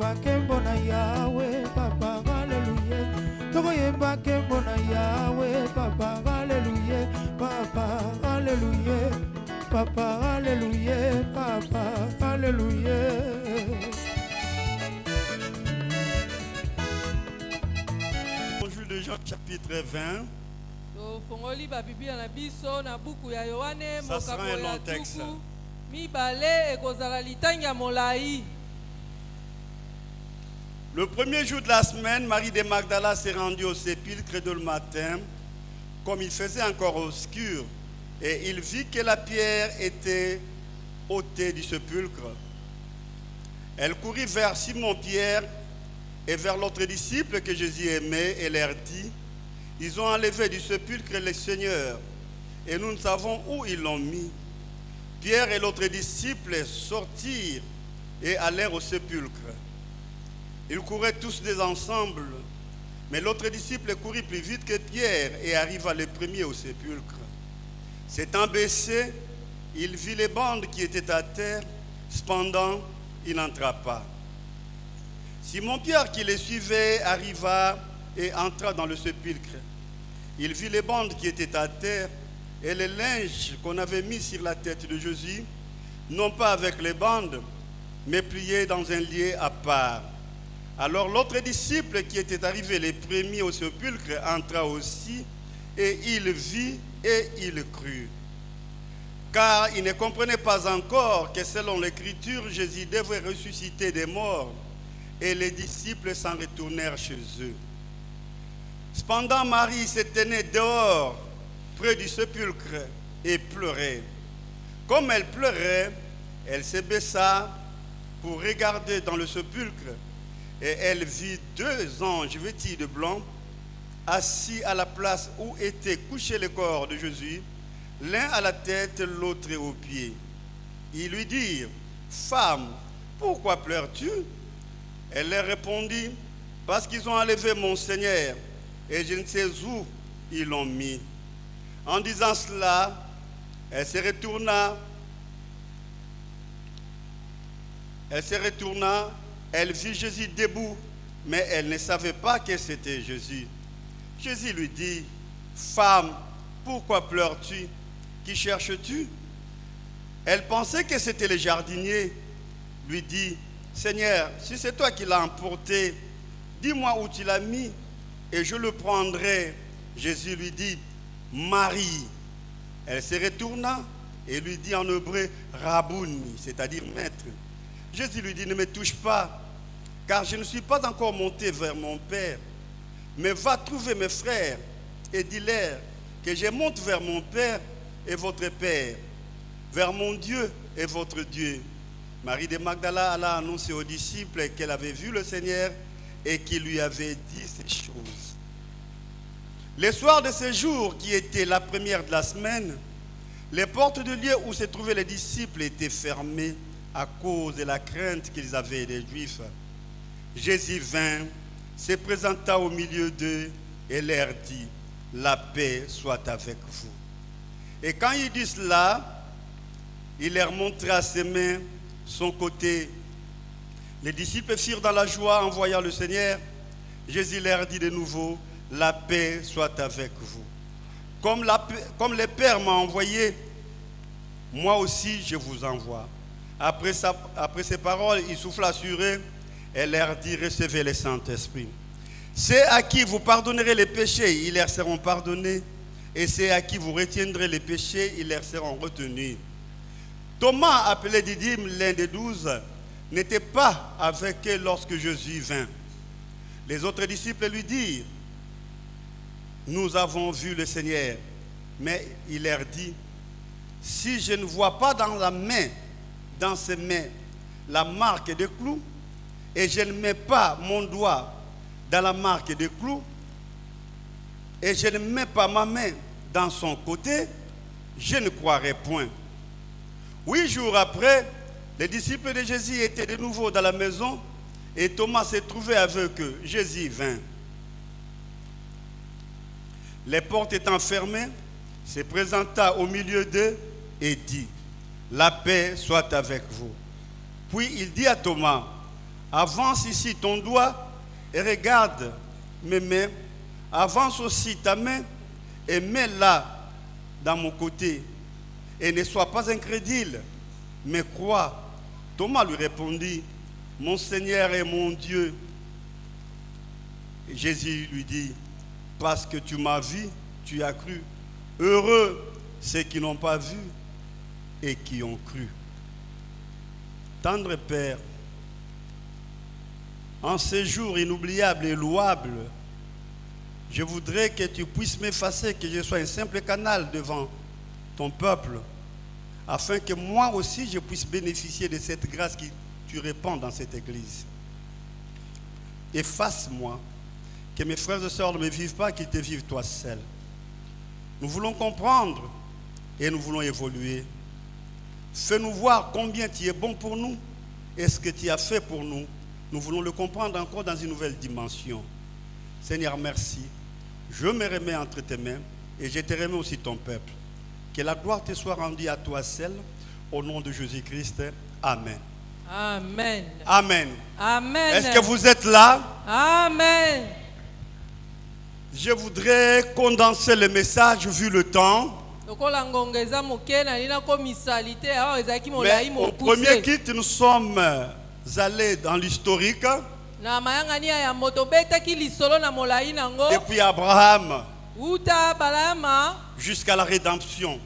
yemba kembo na Yahweh, Papa, Alléluia. Toko yemba kembo na Yahweh, Papa, Alléluia. Papa, Alléluia. Papa, Alléluia. Papa, Alléluia. Bonjour de Jean chapitre 20. Ça sera un long texte. Le premier jour de la semaine, Marie de Magdala s'est rendue au sépulcre de le matin, comme il faisait encore obscur, et il vit que la pierre était ôtée du sépulcre. Elle courut vers Simon-Pierre et vers l'autre disciple que Jésus aimait et leur dit, ils ont enlevé du sépulcre le Seigneur, et nous ne savons où ils l'ont mis. Pierre et l'autre disciple sortirent et allèrent au sépulcre. Ils couraient tous des ensemble, mais l'autre disciple courut plus vite que Pierre et arriva le premier au sépulcre. S'étant baissé, il vit les bandes qui étaient à terre, cependant, il n'entra pas. Simon-Pierre qui les suivait arriva et entra dans le sépulcre. Il vit les bandes qui étaient à terre et les linges qu'on avait mis sur la tête de Jésus, non pas avec les bandes, mais pliés dans un lieu à part. Alors l'autre disciple qui était arrivé les premiers au sépulcre entra aussi, et il vit et il crut. Car il ne comprenait pas encore que selon l'Écriture, Jésus devait ressusciter des morts, et les disciples s'en retournèrent chez eux. Cependant, Marie se tenait dehors, près du sépulcre, et pleurait. Comme elle pleurait, elle se baissa pour regarder dans le sépulcre, et elle vit deux anges vêtus de blanc, assis à la place où était couché le corps de Jésus, l'un à la tête, l'autre aux pieds. Ils lui dirent, « Femme, pourquoi pleures-tu » Elle leur répondit, « Parce qu'ils ont enlevé mon Seigneur, et je ne sais où ils l'ont mis. » En disant cela, elle se retourna, elle vit Jésus debout, mais elle ne savait pas que c'était Jésus. Jésus lui dit, « Femme, pourquoi pleures-tu? Qui cherches-tu » Elle pensait que c'était le jardinier. Lui dit, « Seigneur, si c'est toi qui l'as emporté, dis-moi où tu l'as mis, et je le prendrai. » Jésus lui dit, « Marie. » Elle se retourna et lui dit en hébreu, « Rabouni », c'est-à-dire maître. Jésus lui dit, « Ne me touche pas, car je ne suis pas encore monté vers mon Père. Mais va trouver mes frères et dis-leur que je monte vers mon Père et votre Père, vers mon Dieu et votre Dieu. » Marie de Magdala alla annoncer aux disciples qu'elle avait vu le Seigneur et qu'il lui avait dit ces choses. Le soir de ce jour, qui était la première de la semaine, les portes du lieu où se trouvaient les disciples étaient fermées à cause de la crainte qu'ils avaient des Juifs. Jésus vint, se présenta au milieu d'eux et leur dit, « La paix soit avec vous. » Et quand il dit cela, il leur montra ses mains, son côté. Les disciples firent dans la joie en voyant le Seigneur. Jésus leur dit de nouveau, « La paix soit avec vous. Comme le Père m'a envoyé, moi aussi je vous envoie. » Après ces paroles, il souffla sur eux et leur dit, « Recevez le Saint-Esprit. Ceux à qui vous pardonnerez les péchés, ils leur seront pardonnés. Et ceux à qui vous retiendrez les péchés, ils leur seront retenus. » Thomas, appelé Didyme, l'un des 12, n'était pas avec eux lorsque Jésus vint. Les autres disciples lui dirent, « Nous avons vu le Seigneur. » Mais il leur dit, « Si je ne vois pas dans ses mains, la marque des clous, et je ne mets pas mon doigt dans la marque des clous, et je ne mets pas ma main dans son côté, je ne croirai point. » 8 jours après, les disciples de Jésus étaient de nouveau dans la maison et Thomas se trouvait avec eux. Jésus vint. Les portes étant fermées, se présenta au milieu d'eux et dit, « La paix soit avec vous. » Puis il dit à Thomas, « Avance ici ton doigt et regarde mes mains. Avance aussi ta main et mets-la dans mon côté. Et ne sois pas incrédule, mais crois. Thomas lui répondit, mon Seigneur et mon Dieu. Et Jésus lui dit, parce que tu m'as vu, tu as cru. Heureux ceux qui n'ont pas vu et qui ont cru. Tendre Père, en ces jours inoubliables et louables, je voudrais que tu puisses m'effacer, que je sois un simple canal devant ton peuple, afin que moi aussi je puisse bénéficier de cette grâce que tu répands dans cette église. Efface-moi, que mes frères et sœurs ne me vivent pas, qu'ils te vivent toi seul. Nous voulons comprendre et nous voulons évoluer. Fais-nous voir combien tu es bon pour nous et ce que tu as fait pour nous. Nous voulons le comprendre encore dans une nouvelle dimension. Seigneur, merci. Je me remets entre tes mains et je te remets aussi ton peuple. Que la gloire te soit rendue à toi seul, au nom de Jésus-Christ. Amen. Amen. Amen. Amen. Est-ce que vous êtes là? Amen. Je voudrais condenser le message vu le temps. Mais au premier kit, nous sommes allés dans l'historique. Depuis Abraham jusqu'à la rédemption.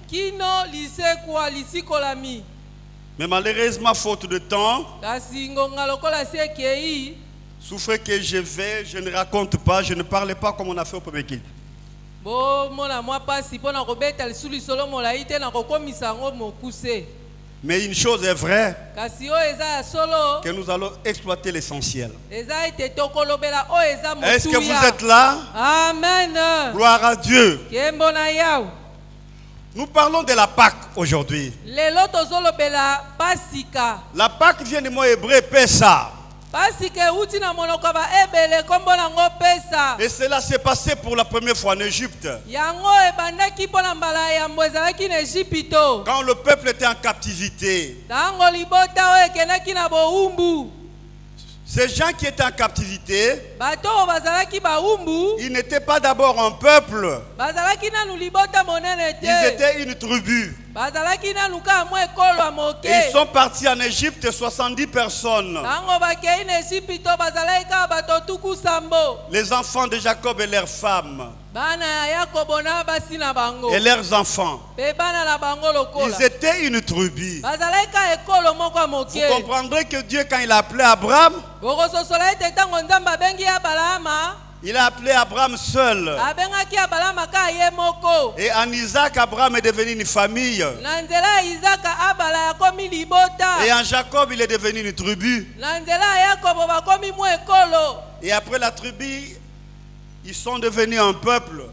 Mais malheureusement, faute de temps, souffrez que je ne raconte pas, je ne parle pas comme on a fait au premier kit. Mais une chose est vraie, que nous allons exploiter l'essentiel. Est-ce que vous êtes là? Amen. Gloire à Dieu. Nous parlons de la Pâque aujourd'hui. La Pâque vient du mot hébreu Pessa. Et cela s'est passé pour la première fois en Égypte. Quand le peuple était en captivité. Ces gens qui étaient en captivité, ils n'étaient pas d'abord un peuple. Ils étaient une tribu. Et ils sont partis en Égypte, 70 personnes. Les enfants de Jacob et leurs femmes. Et leurs enfants. Ils étaient une tribu. Vous comprendrez que Dieu, quand il a appelé Abraham, il a appelé Abraham seul. Et en Isaac, Abraham est devenu une famille. Et en Jacob, il est devenu une tribu. Et après la tribu, ils sont devenus un peuple.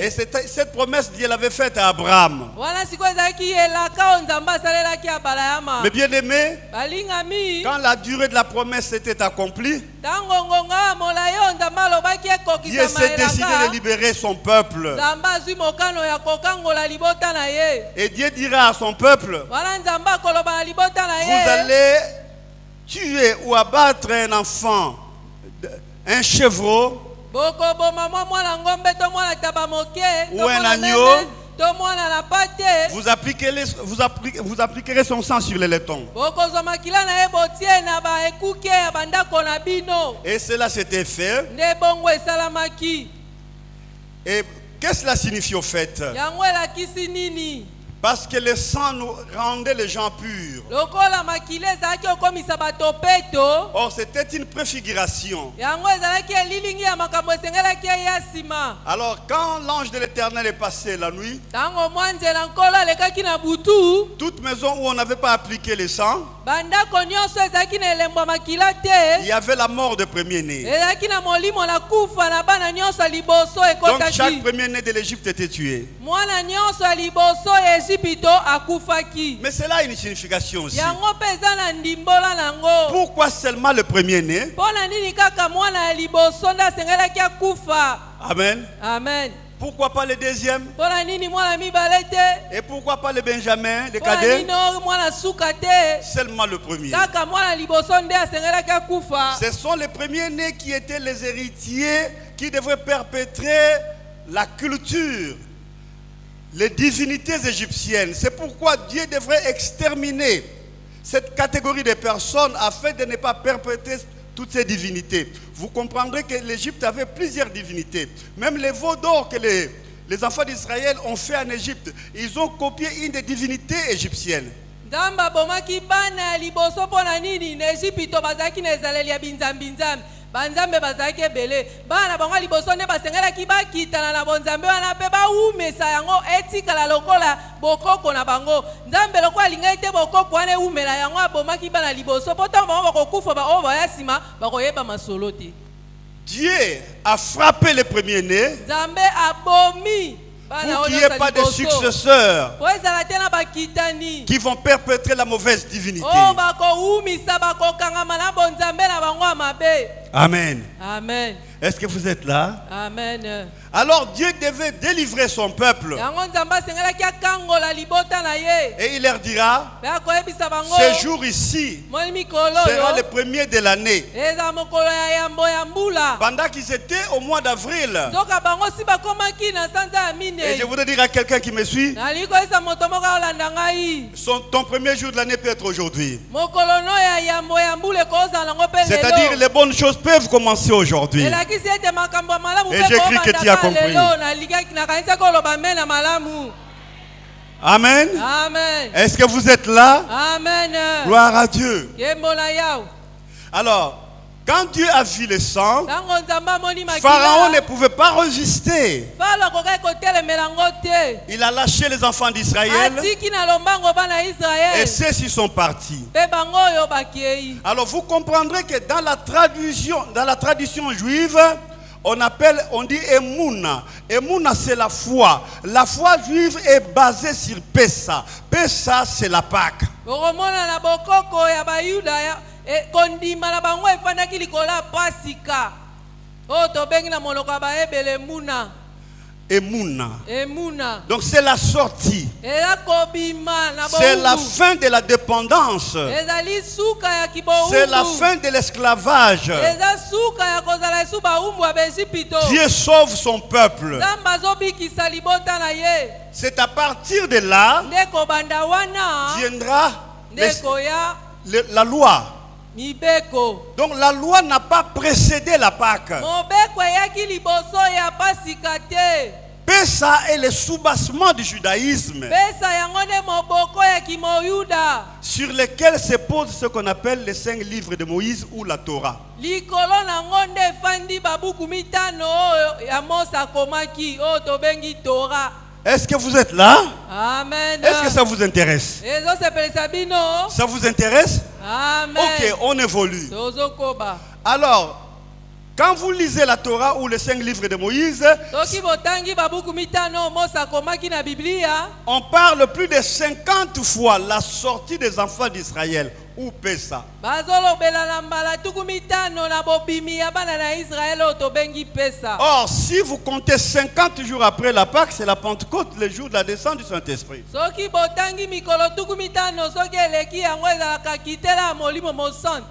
Et cette promesse, Dieu l'avait faite à Abraham. Mais bien aimé, quand la durée de la promesse était accomplie, Dieu s'est décidé de libérer son peuple. Et Dieu dira à son peuple, vous allez tuer ou abattre un enfant, un chevreau ou un agneau. Vous appliquerez son sang sur les laitons. Et cela s'était fait. Et qu'est-ce que cela signifie au fait? Parce que le sang nous rendait les gens purs. Or, c'était une préfiguration. Alors, quand l'ange de l'Éternel est passé la nuit, toute maison où on n'avait pas appliqué le sang, il y avait la mort de premier-né. Donc, chaque premier-né de l'Égypte était tué. Mais cela a une signification aussi. Pourquoi seulement le premier-né? Amen. Amen. Pourquoi pas le deuxième? mpona nini mwana mibale te? Et pourquoi pas le Benjamin, le mpona cadet? nini oyo mwana suka te? Seulement le premier. Kaka mwana liboso nde asengelaki akufa. Ce sont les premiers-nés qui étaient les héritiers qui devraient perpétrer la culture, les divinités égyptiennes. C'est pourquoi Dieu devrait exterminer cette catégorie de personnes afin de ne pas perpétrer toutes ces divinités. Vous comprendrez que l'Égypte avait plusieurs divinités. Même les veaux d'or que les enfants d'Israël ont fait en Égypte, ils ont copié une des divinités égyptiennes. Nzambe abomaki bana ya liboso mpona nini na Ejipito bazalaki na ezaleli ya binzambi-nzambe. Banzambe bazalaki ebele. Bana na bango liboso nde basengelaki bakitana na bonzambe wana mpe baumesa yango etikala lokola bokoko na bango. Nzambe lokola alingai te bokoko wana eumela yango abomaki bana liboso mpo ntango bango bakokufa oyo baya nsima bakoyeba masolo te. Dieu a frappé les premiers-nés Nzambe abomi pour qu'il n'y ait pas de successeurs po ezala te na bakitani qui vont perpétrer la mauvaise divinité. oyo bakoumisa bakokangama na bonzambe na bango ya mabe. Amen. Amen. Est-ce que vous êtes là? Amen. Alors Dieu devait délivrer son peuple. Yango Nzambe asengelaki akangola libota na ye. Et il leur dira, Mpe akoyebisa bango ce jour ici moni mikolo sera le oyo premier de l'année. eza mokolo ya yambo ya mbula. Pendant qu'ils étaient au mois d'avril. Nzoka bango si bakomaki na sanza ya Et je minei. voudrais dire à quelqu'un qui me suit, Nali koyebisa moto moko aolanda ngai ton premier jour de l'année peut être aujourd'hui. mokolo no ya yambo ya mbula ekozala nango mpe C'est-à-dire lelo. les bonnes choses peuvent commencer aujourd'hui. Elakisi ete makambo ya malamu Et mpe j'écris que tu as kobandaka compris. lelo. Nakanisaki koloba amen na malamu. Amen. Amen. Est-ce que vous êtes là? Amen. Gloire à Dieu. Yembo na yao. Alors, quand Dieu a vu le sang, Tango Nzambe amoni makila. Pharaon ne pouvait pas résister. Falo akokai kotelemela ngo te. Il a lâché les enfants d'Israël Atiki na lombango bana et Israël. ceux-ci sont partis. Pe bango oyo bakei. Alors vous comprendrez que dans la tradition juive, on dit Emouna. Emouna, c'est la foi. La foi juive est basée sur Pessa. Pessa, c'est la Pâque. Okomona na bokoko ya bayuda ya kondima na bango efandaki likola pasika. O tobengi na monoko ya bayebele muna. Emouna. Emuna. Donc c'est la sortie. Ela kobima na C'est la bongo. fin de la dépendance. Ezali suka ya kiboumbu. C'est la fin de l'esclavage. Eza suka ya kozala esu baumbu ya Ejipito. Dieu sauve son peuple. Nzambe azobikisa libota na ye. C'est à partir de là Ndeko banda wana. viendra Ndeko ya la loi. mibeko. Donc la loi n'a pas précédé la Pâque. Mobeko eyaki liboso ya pasika te. Pessa est le soubassement du judaïsme Pesa yango nde moboko ya kimoyuda. sur lequel se pose ce qu'on appelle les 5 livres de Moïse ou la Torah. Likolo nango nde efandi babuku mitano oyo ya Mose akomaki oyo tobengi Torah. Est-ce que vous êtes là? Amen. Est-ce que ça vous intéresse? Ezosepelisa bino. Ça vous intéresse? Amen. Ok, on évolue. Tozokoba. Alors, quand vous lisez la Torah ou les 5 livres de Moïse, Soki botangi babuku mitano Mose akomaki na Biblia, on parle plus de 50 fois la sortie des enfants d'Israël ou Pessa. bazolobela na mbala tuku mitano na bobimi ya bana na Israel oyo tobengi pesa. Or, si vous comptez 50 jours après la Pâque, c'est la Pentecôte, le jour de la descente du Saint-Esprit. Soki botangi mikolo tuku mitano soki eleki yango ezalaka kitela ya molimo mosantu.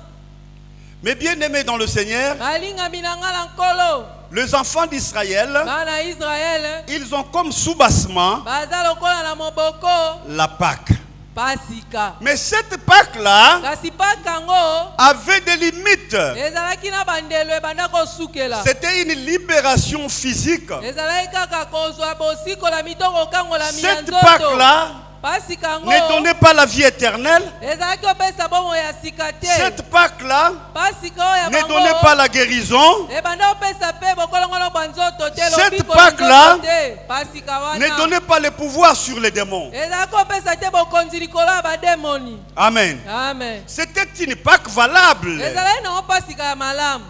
Mais bien aimés dans le Seigneur, Balingami na nga na nkolo les enfants d'Israël, bana Israel ils ont comme soubassement baza lokola na moboko la Pâque. pasika. Mais cette Pâque-là Kasi paka yango avait des limites. ezalaki na bandelo ebanda kosukela. C'était une libération physique. Ezalaki kaka kozwa bosikola mitoko kangola Cette miyanzoto. Pâque-là Pasika yango ne donnait pas la vie éternelle. ezalaki opesa bomo ya sika te. Cette Pâque-là Pasika oyo ya ne donnait pas la guérison. ebanda opesa pe bokolongono bwa nzoto te Cette lobiko Pâque-là nzoto te. Pasika Ne wana donnait pas le pouvoir sur les démons. ezalaki opesa te bokonzi likolo ya bademoni. Amen. Amen. C'était une Pâque valable. ezalaki nango pasika ya malamu.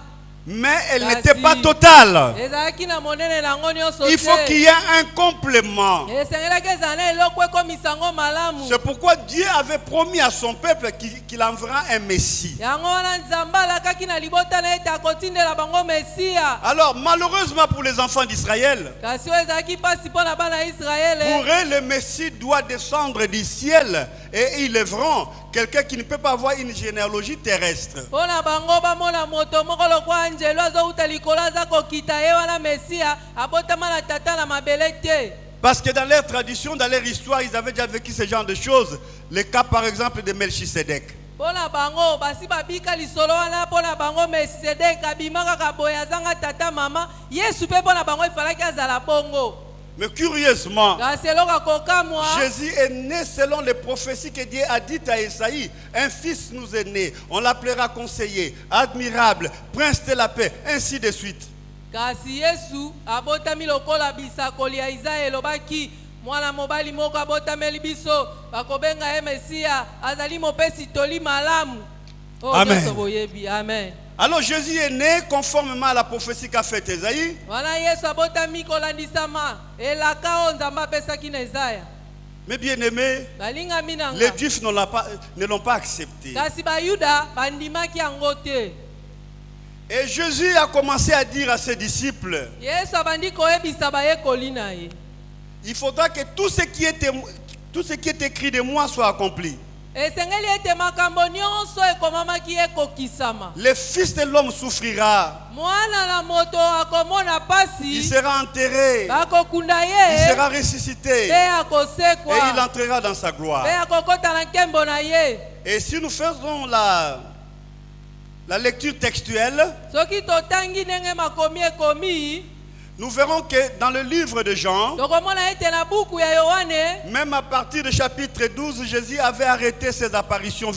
mais elle n'était pas totale. ezalaki na monene nango nyonso Il faut qu'il y ait un complément. esengelaki ezala na eloko ekomisa yango malamu. C'est pourquoi Dieu avait promis à son peuple qu'il enverra un Messie. yango wana nzambe alakaki na libota na ete akotindela bango mesiya. Alors, malheureusement pour les enfants d'Israël, kasi oyo ezalaki mpasi mpo na bana ya israele. pour eux, le Messie doit descendre du ciel et ils lèveront quelqu'un qui ne peut pas avoir une généalogie terrestre. mpo na bango bamona moto moko lokwa anjelo azouta likolo aza kokita ye wana mesiya abotama na tata na mabele te. Parce que dans leur tradition, dans leur histoire, ils avaient déjà vécu ce genre de choses. Le cas par exemple de Melchisedec. mpo na bango basi babika lisolo wana mpo na bango melikisedeki abima kaka boye azanga tata mama yesu mpe mpo na bango efalaki azala bongo. Mais curieusement, kasi eloko akokamwa Jésus est né selon les prophéties que Dieu a dites à Esaïe. Un fils nous est né, on l'appellera conseiller, admirable, prince de la paix, ainsi de suite. kasi yesu abotami lokola bisakoli ya Isaya elobaki mwana mobali moko abotameli biso bakobenga ye mesiya azali mopesi toli malamu. Amen. nyonso boyebi. Amen. Alors Jésus est né conformément à la prophétie qu'a faite Esaïe. wana yesu abotami kolandisama elaka oyo nzambe apesaki na Isaya. Mais bien aimé, balingami na les nga Juifs ne l'ont pas accepté. kasi bayuda bandimaki yango te. Et Jésus a commencé à dire à ses disciples, yesu abandi koyebisa bayekoli na ye il faudra que tout ce qui est écrit de moi soit accompli. esengeli ete makambo nyonso ekomamaki ekokisama. Le Fils de l'homme souffrira, mwana na moto akomona il pasi sera enterré, bakokunda il ye sera ressuscité mpe et il akosekwa entrera dans sa gloire. mpe akokota na nkembo na ye. Et si nous faisons la lecture textuelle, soki totangi ndenge makomi ekomi nous verrons que dans le livre de Jean, tokomona ete na buku ya yohane même à partir du chapitre 12, Jésus avait arrêté ses apparitions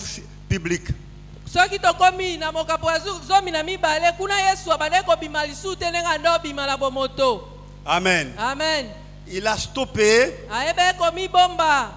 publiques. soki tokomi na mokapo ya zomi na mibale kuna yesu abandaki kobima lisusu te ndenge ande obima na bomoto. Amen. Amen. Il a stoppé, ayebe komibomba.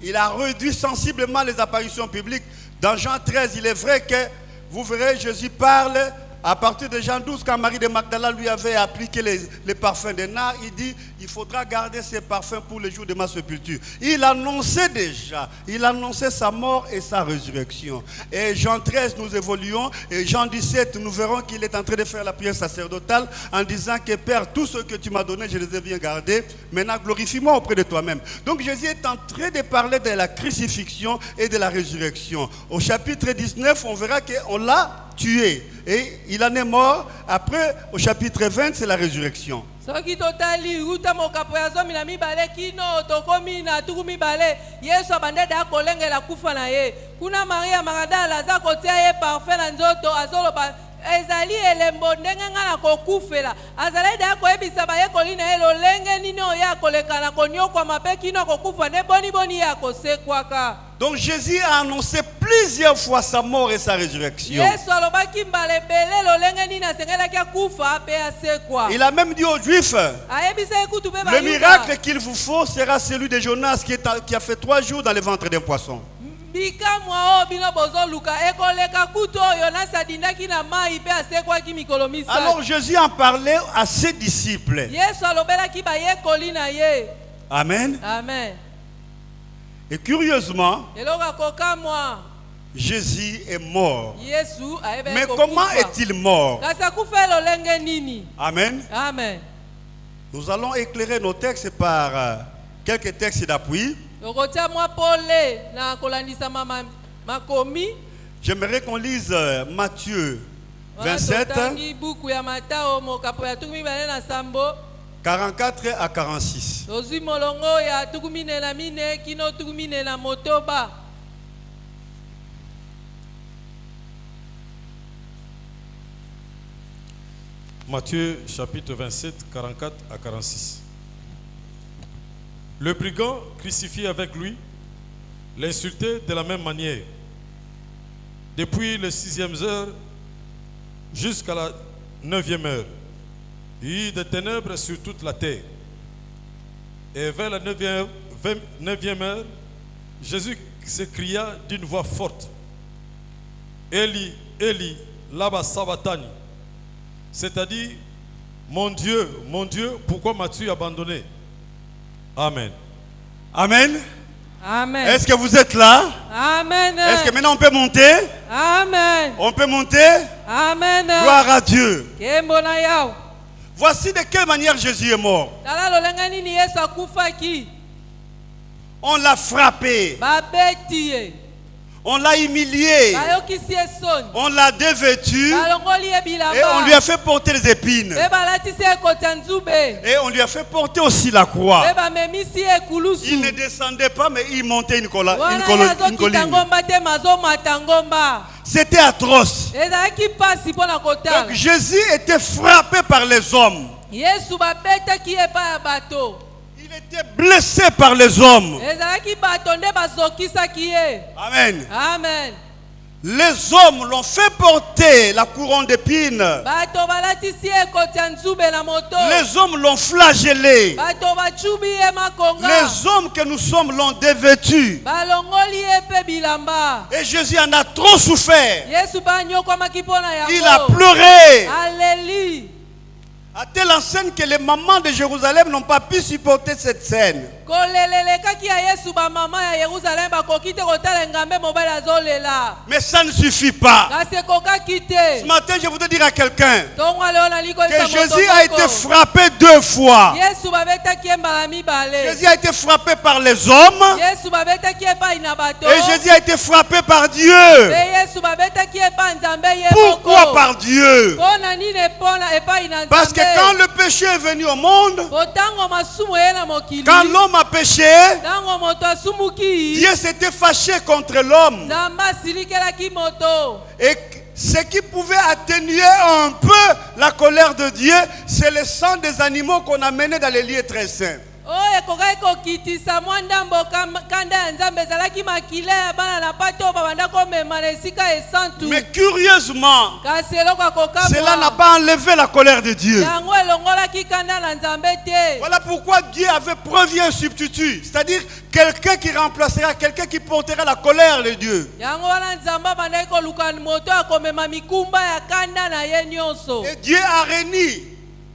il a réduit sensiblement les apparitions publiques. Dans Jean 13, il est vrai que vous verrez, Jésus parle à partir de Jean 12, quand Marie de Magdala lui avait appliqué les parfums de nard, il dit, il faudra garder ces parfums pour le jour de ma sépulture. Il annonçait déjà, il annonçait sa mort et sa résurrection. Et Jean 13, nous évoluons, et Jean 17, nous verrons qu'il est en train de faire la prière sacerdotale en disant que Père, tout ce que tu m'as donné, je les ai bien gardés. Maintenant, glorifie-moi auprès de toi-même. Donc Jésus est en train de parler de la crucifixion et de la résurrection. Au chapitre 19, on verra qu'on l'a tué et il en est mort. Après, au chapitre 20, c'est la résurrection. soki totali uta mokapo ya zomi na mibale kino tokomi na tuku mibale yesu abande da kolengela kufa na ye kuna maria magadala aza kotia ye parfum na nzoto azoloba ezali elembo ndenge nga na kokufela azali da koyebisa bayekoli na ye lolenge nini oyo akoleka na konyokwama mpe kino akokufa nde boniboni ye akosekwaka. Donc Jésus a annoncé plusieurs fois sa mort et sa résurrection. yesu alobaki mbala ebele lolenge nini asengelaki akufa mpe asekwa. Il a même dit aux Juifs, ayebisa ekutu mpe le miracle qu'il vous faut sera celui de Jonas qui a fait 3 jours dans le ventre d'un poisson. bikamwa oyo bino bozoluka ekoleka kutu oyo nasi adindaki na mai mpe asekwaki mikolo misato. Alors Jésus en parlait à ses disciples. yesu alobelaki bayekoli na ye. Amen. Amen. Et curieusement, eloko akokamwa Jésus est mort. yesu ayebeli Mais kokufa. comment est-il mort? kasi akufa lolenge nini. Amen. Amen. Nous allons éclairer nos textes par quelques textes d'appui. tokotia mwa pole na kolandisa makomi. J'aimerais qu'on lise Matthieu Wana 27, totangi buku ya matao mokapo ya tuku mibale na sambo 44 à 46. tozwi molongo ya tuku mine na mine kino tuku mine na motoba. Matthieu chapitre 27, 44 à 46. Le brigand crucifié avec lui l'insultait de la même manière. Depuis la 6e heure jusqu'à la 9e heure, il y eut des ténèbres sur toute la terre. Et vers la 9e heure, Jésus s'écria d'une voix forte, Eli, Eli, lama sabachthani. C'est-à-dire, mon Dieu, pourquoi m'as-tu abandonné? Amen. Amen. Amen. Est-ce que vous êtes là? Amen. Est-ce que maintenant on peut monter? Amen. On peut monter? Amen. Gloire à Dieu. Kembo na yao. Voici de quelle manière Jésus est mort. Tala lolenga nini Yesu akufaki. On l'a frappé. Babeti ye. On l'a humilié. Bayokisi esoni. On l'a dévêtu. Balongoli ye bilamba. Et on lui a fait porter les épines. Be balatisi ekoti ya nzube. Et on lui a fait porter aussi la croix. Be bamemisi ekulusu. Il ne descendait pas, mais il montait une colline. Ngomba te mazomata ngomba. C'était atroce. Ezalaki pasi mpona kotala. Donc Jésus était frappé par les hommes. Yesu babetaki ye epai ya bato. Il était blessé par les hommes. Ezalaki bato nde bazokisaki ye. Amen. Amen. Les hommes l'ont fait porter la couronne d'épines. Bato balatisi ye ekoti ya nzube na moto. Les hommes l'ont flagellé. Bato bachubi ye makonga. Les hommes que nous sommes l'ont dévêtu. Balongoli ye pe bilamba. Et Jésus en a trop souffert. Yesu banyokwamaki mpona yango. Il a pleuré. Aleli. À telle enseigne que les mamans de Jérusalem n'ont pas pu supporter cette scène. Kolelelekaki ya Yesu ba mama ya Yerusalem bakoki te kotala ngambe mobali azolela. Mais ça ne suffit pas. Kasi kokaki te. Ce matin, je voudrais dire à quelqu'un Tongo leo na liko que Jésus a été frappé 2 fois. Yesu babetaki mbala mibale. Jésus a été frappé par les hommes. Yesu babetaki epai na bato. Et Jésus a été frappé par Dieu. Yesu babetaki epai nzambe ye moko. Pourquoi par Dieu? Pona nini pona epai na nzambe. Parce que quand le péché est venu au monde, botango masumu ye na mokili. quand l'homme a péché, tango moto asumuki. Dieu s'était fâché contre l'homme. Nzambe asilikelaki moto. Et ce qui pouvait atténuer un peu la colère de Dieu, c'est le sang des animaux qu'on a mené dans les lieux très saints. Oye kokaki kokitisa mwa ndambo kanda ya nzambe ezalaki makila ya bana na pati oyo babanda komema na esika esantu. Mais curieusement, kasi eloko akokamwa cela n'a pas enlevé la colère de Dieu. yango elongolaki kanda na nzambe te. Voilà pourquoi Dieu avait prévu un substitut, c'est-à-dire quelqu'un qui remplacera, quelqu'un qui portera la colère de Dieu. yango wana nzambe abandaki koluka moto akomema mikumba ya kanda na ye nyonso. Et Dieu a réuni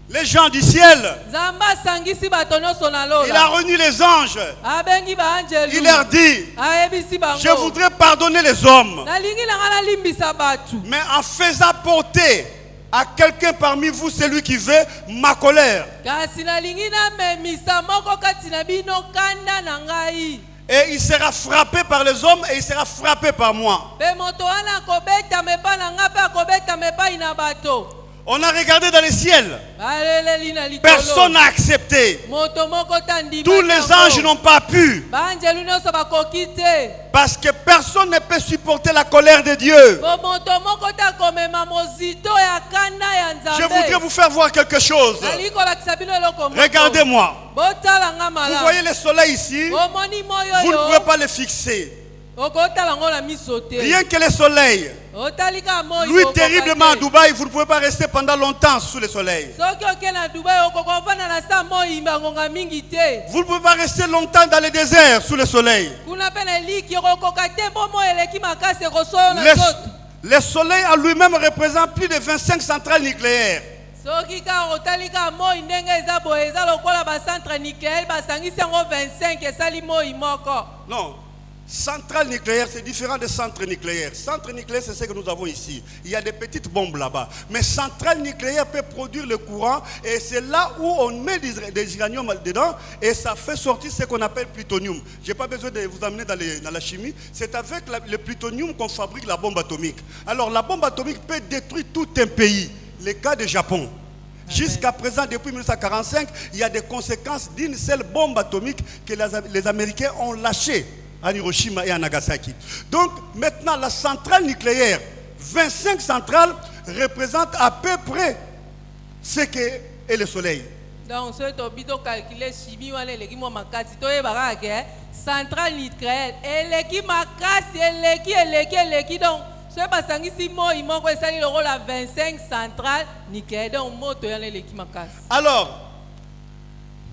les gens du ciel. nzambe asangisi bato nyonso na lola. Il a réuni les anges. abengi baanjelu. Il leur dit, ayebisi bango. je voudrais pardonner les hommes. nalingi nanga nalimbisa bato. Mais en faisant porter à quelqu'un parmi vous celui qui veut ma colère. kasi nalingi namemisa moko kati na bino kanda na ngai. Et il sera frappé par les hommes et il sera frappé par moi. Pe moto wana akobeta mepa na nga pe akobeta mepai na bato. On a regardé dans le ciel. baleleli na likolo. Personne n'a accepté. moto moko tandima. Tous les anges n'ont pas pu. baanjelu nyonso bakoki te. Parce que personne ne peut supporter la colère de Dieu. po moto moko te akomema mozito ya kanda ya nzambe. Je voudrais vous faire voir quelque chose. nalingi kolakisa bino eloko moko. Regardez-moi. botala nga Vous malamu. voyez le soleil ici. omoni moi Vous ne oyo. pouvez pas le fixer. okotala ngo na miso te. Rien que le soleil. otali ka moi Lui terriblement à Dubaï, vous ne pouvez pas rester pendant longtemps sous le soleil. soki oke na dubai okokovanda na sa moi ngonga mingi te. Vous ne pouvez pas rester longtemps dans le désert sous le soleil. kuna pe na liki okokoka te mpo moi eleki makasi ekosoyo na nzoto. Le soleil en lui-même représente plus de 25 centrales nucléaires. soki kaka otali kaka moi ndenge eza boye eza lokola bacentre nucléaire basangisi yango 25 esali moi moko. Non, centrale nucléaire, c'est différent de centre nucléaire. Centre nucléaire, c'est ce que nous avons ici. Il y a des petites bombes là-bas. Mais centrale nucléaire peut produire le courant et c'est là où on met des uranium dedans et ça fait sortir ce qu'on appelle plutonium. Je n'ai pas besoin de vous amener dans la chimie. C'est avec le plutonium qu'on fabrique la bombe atomique. Alors la bombe atomique peut détruire tout un pays. Le cas du Japon. Jusqu'à présent, depuis 1945, il y a des conséquences d'une seule bombe atomique que les Américains ont lâchée à Hiroshima et à Nagasaki. Donc maintenant, la centrale nucléaire, 25 centrales, représentent à peu près ce qu'est le soleil. donc soki tobi tocalcule chimie wana eleki mwa makasi toyebaka ke centrale nucléaire eleki makasi eleki donc soki basangisi moi moko esali lokola 25 centrale nucléaire donc moto yana eleki makasi. Alors,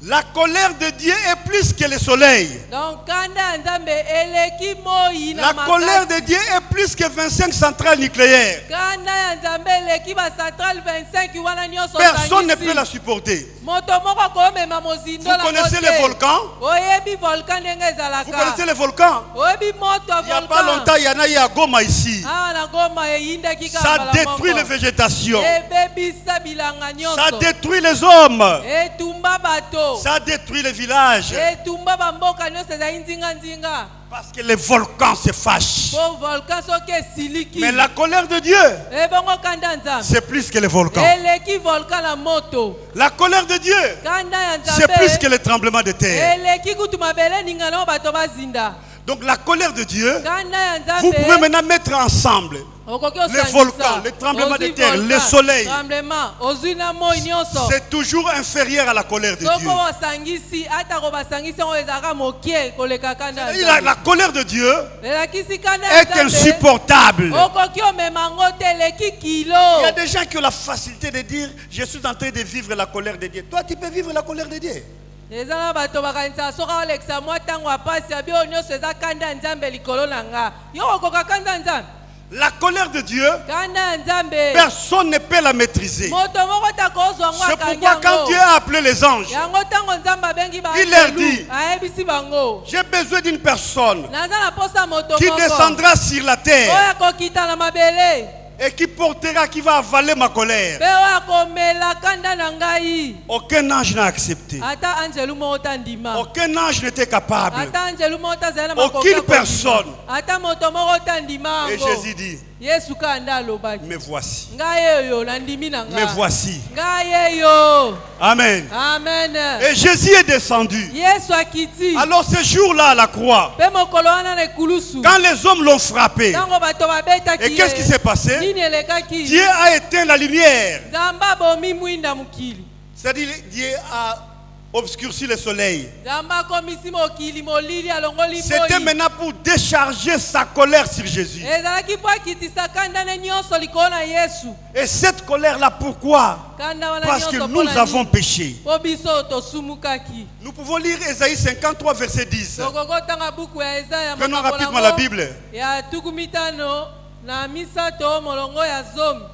La colère de Dieu est plus que le soleil. Donc kanda ya nzambe eleki moi na La makasi. colère de Dieu est plus que 25 centrales nucléaires. Kanda ya nzambe eleki ba centrale 25 wana nyonso. Personne ne peut la supporter. Moto moko komema mozindo Vous na connaissez kote. les volcans? Oyebi volcan ndenge ezalaka. Vous connaissez les volcans? Oyebi moto Il n'y a volcan. pas longtemps, il y en a eu à Goma ici. Ah na Goma eyindaki Ça kambala détruit les moko. végétations. Ebebisa bilanga nyonso. Ça détruit les hommes. Etumba bato. Ça détruit les villages. Etumba bamboka nyonso ezali nzinga. Parce que les volcans se fâchent. Po volcan soki esiliki. Mais la colère de Dieu, Ebongo kanda nzambe. c'est plus que les volcans. Eleki volcan na moto. La colère de Dieu, Kanda ya c'est plus que nzambe. les tremblements de terre. Eleki kutu mabele ningana bato bazinda. Donc la colère de Dieu, Kanda ya nzambe. vous pouvez maintenant mettre ensemble les volcans, les tremblements de terre, le soleil. Tremblement, ozina moi nyonso. C'est toujours inférieur à la colère de Soko Dieu. basangisi ata ko basangisi ngo ezaka mokie koleka kanda. Et la colère de Dieu Elakisi kanda est insupportable. Okoki omemango te eleki kilo. Il y a des gens qui ont la facilité de dire je suis en train de vivre la colère de Dieu. Toi, tu peux vivre la colère de Dieu. Ezana bato bakanisa soka olekisa mwa tango apasi abi onyoso eza kanda nzambe likolo na nga. Yo okoka kanda nzambe. La colère de Dieu, Kanda nzambe. personne ne peut la maîtriser. Moto moko takozwa ngo C'est akangi pourquoi quand yango. Dieu a appelé les anges, Yango tango nzambe abengi ba Il leur dit, ayebisi bango. j'ai besoin d'une personne Naza na posa moto qui moko. descendra sur la terre Oya kokita na mabele. et qui portera, qui va avaler ma colère. Pe oya komela kanda na ngai. Aucun ange n'a accepté. Ata angelu moko tandima. Aucun ange n'était capable. Ata angelu moko tazala na Aucune makoki ya kondima. personne. Ata moto moko tandima Et yango. Jésus dit, Yesu kanda alobaki. me voici. Ngai yo nandimi na Me nga. voici. Ngai yo. Amen. Amen. Et Jésus est descendu. Yesu akiti. Alors ce jour-là à la croix, Pe mokolo wana na ekulusu. quand les hommes l'ont frappé, Tango bato babetaki et qu'est-ce qui s'est passé? Nini elekaki? Dieu a éteint la lumière. Nzambe abomi mwinda mokili. C'est-à-dire Dieu a obscurci le soleil. Nzambe akomisi mokili molili alongoli C'était moi. maintenant pour décharger sa colère sur Jésus. Ezalaki po akitisa kanda ne nyonso likolo na Yesu. Et cette colère-là, pourquoi? Kanda wana Parce que nyonso nous mpona avons nini? péché. Po biso tosumukaki. Nous pouvons lire Ésaïe 53, verset 10. Tokokotanga buku ya Esaya Prenons makambo rapidement nango la Bible. ya tuku mitano na misato molongo ya zomi.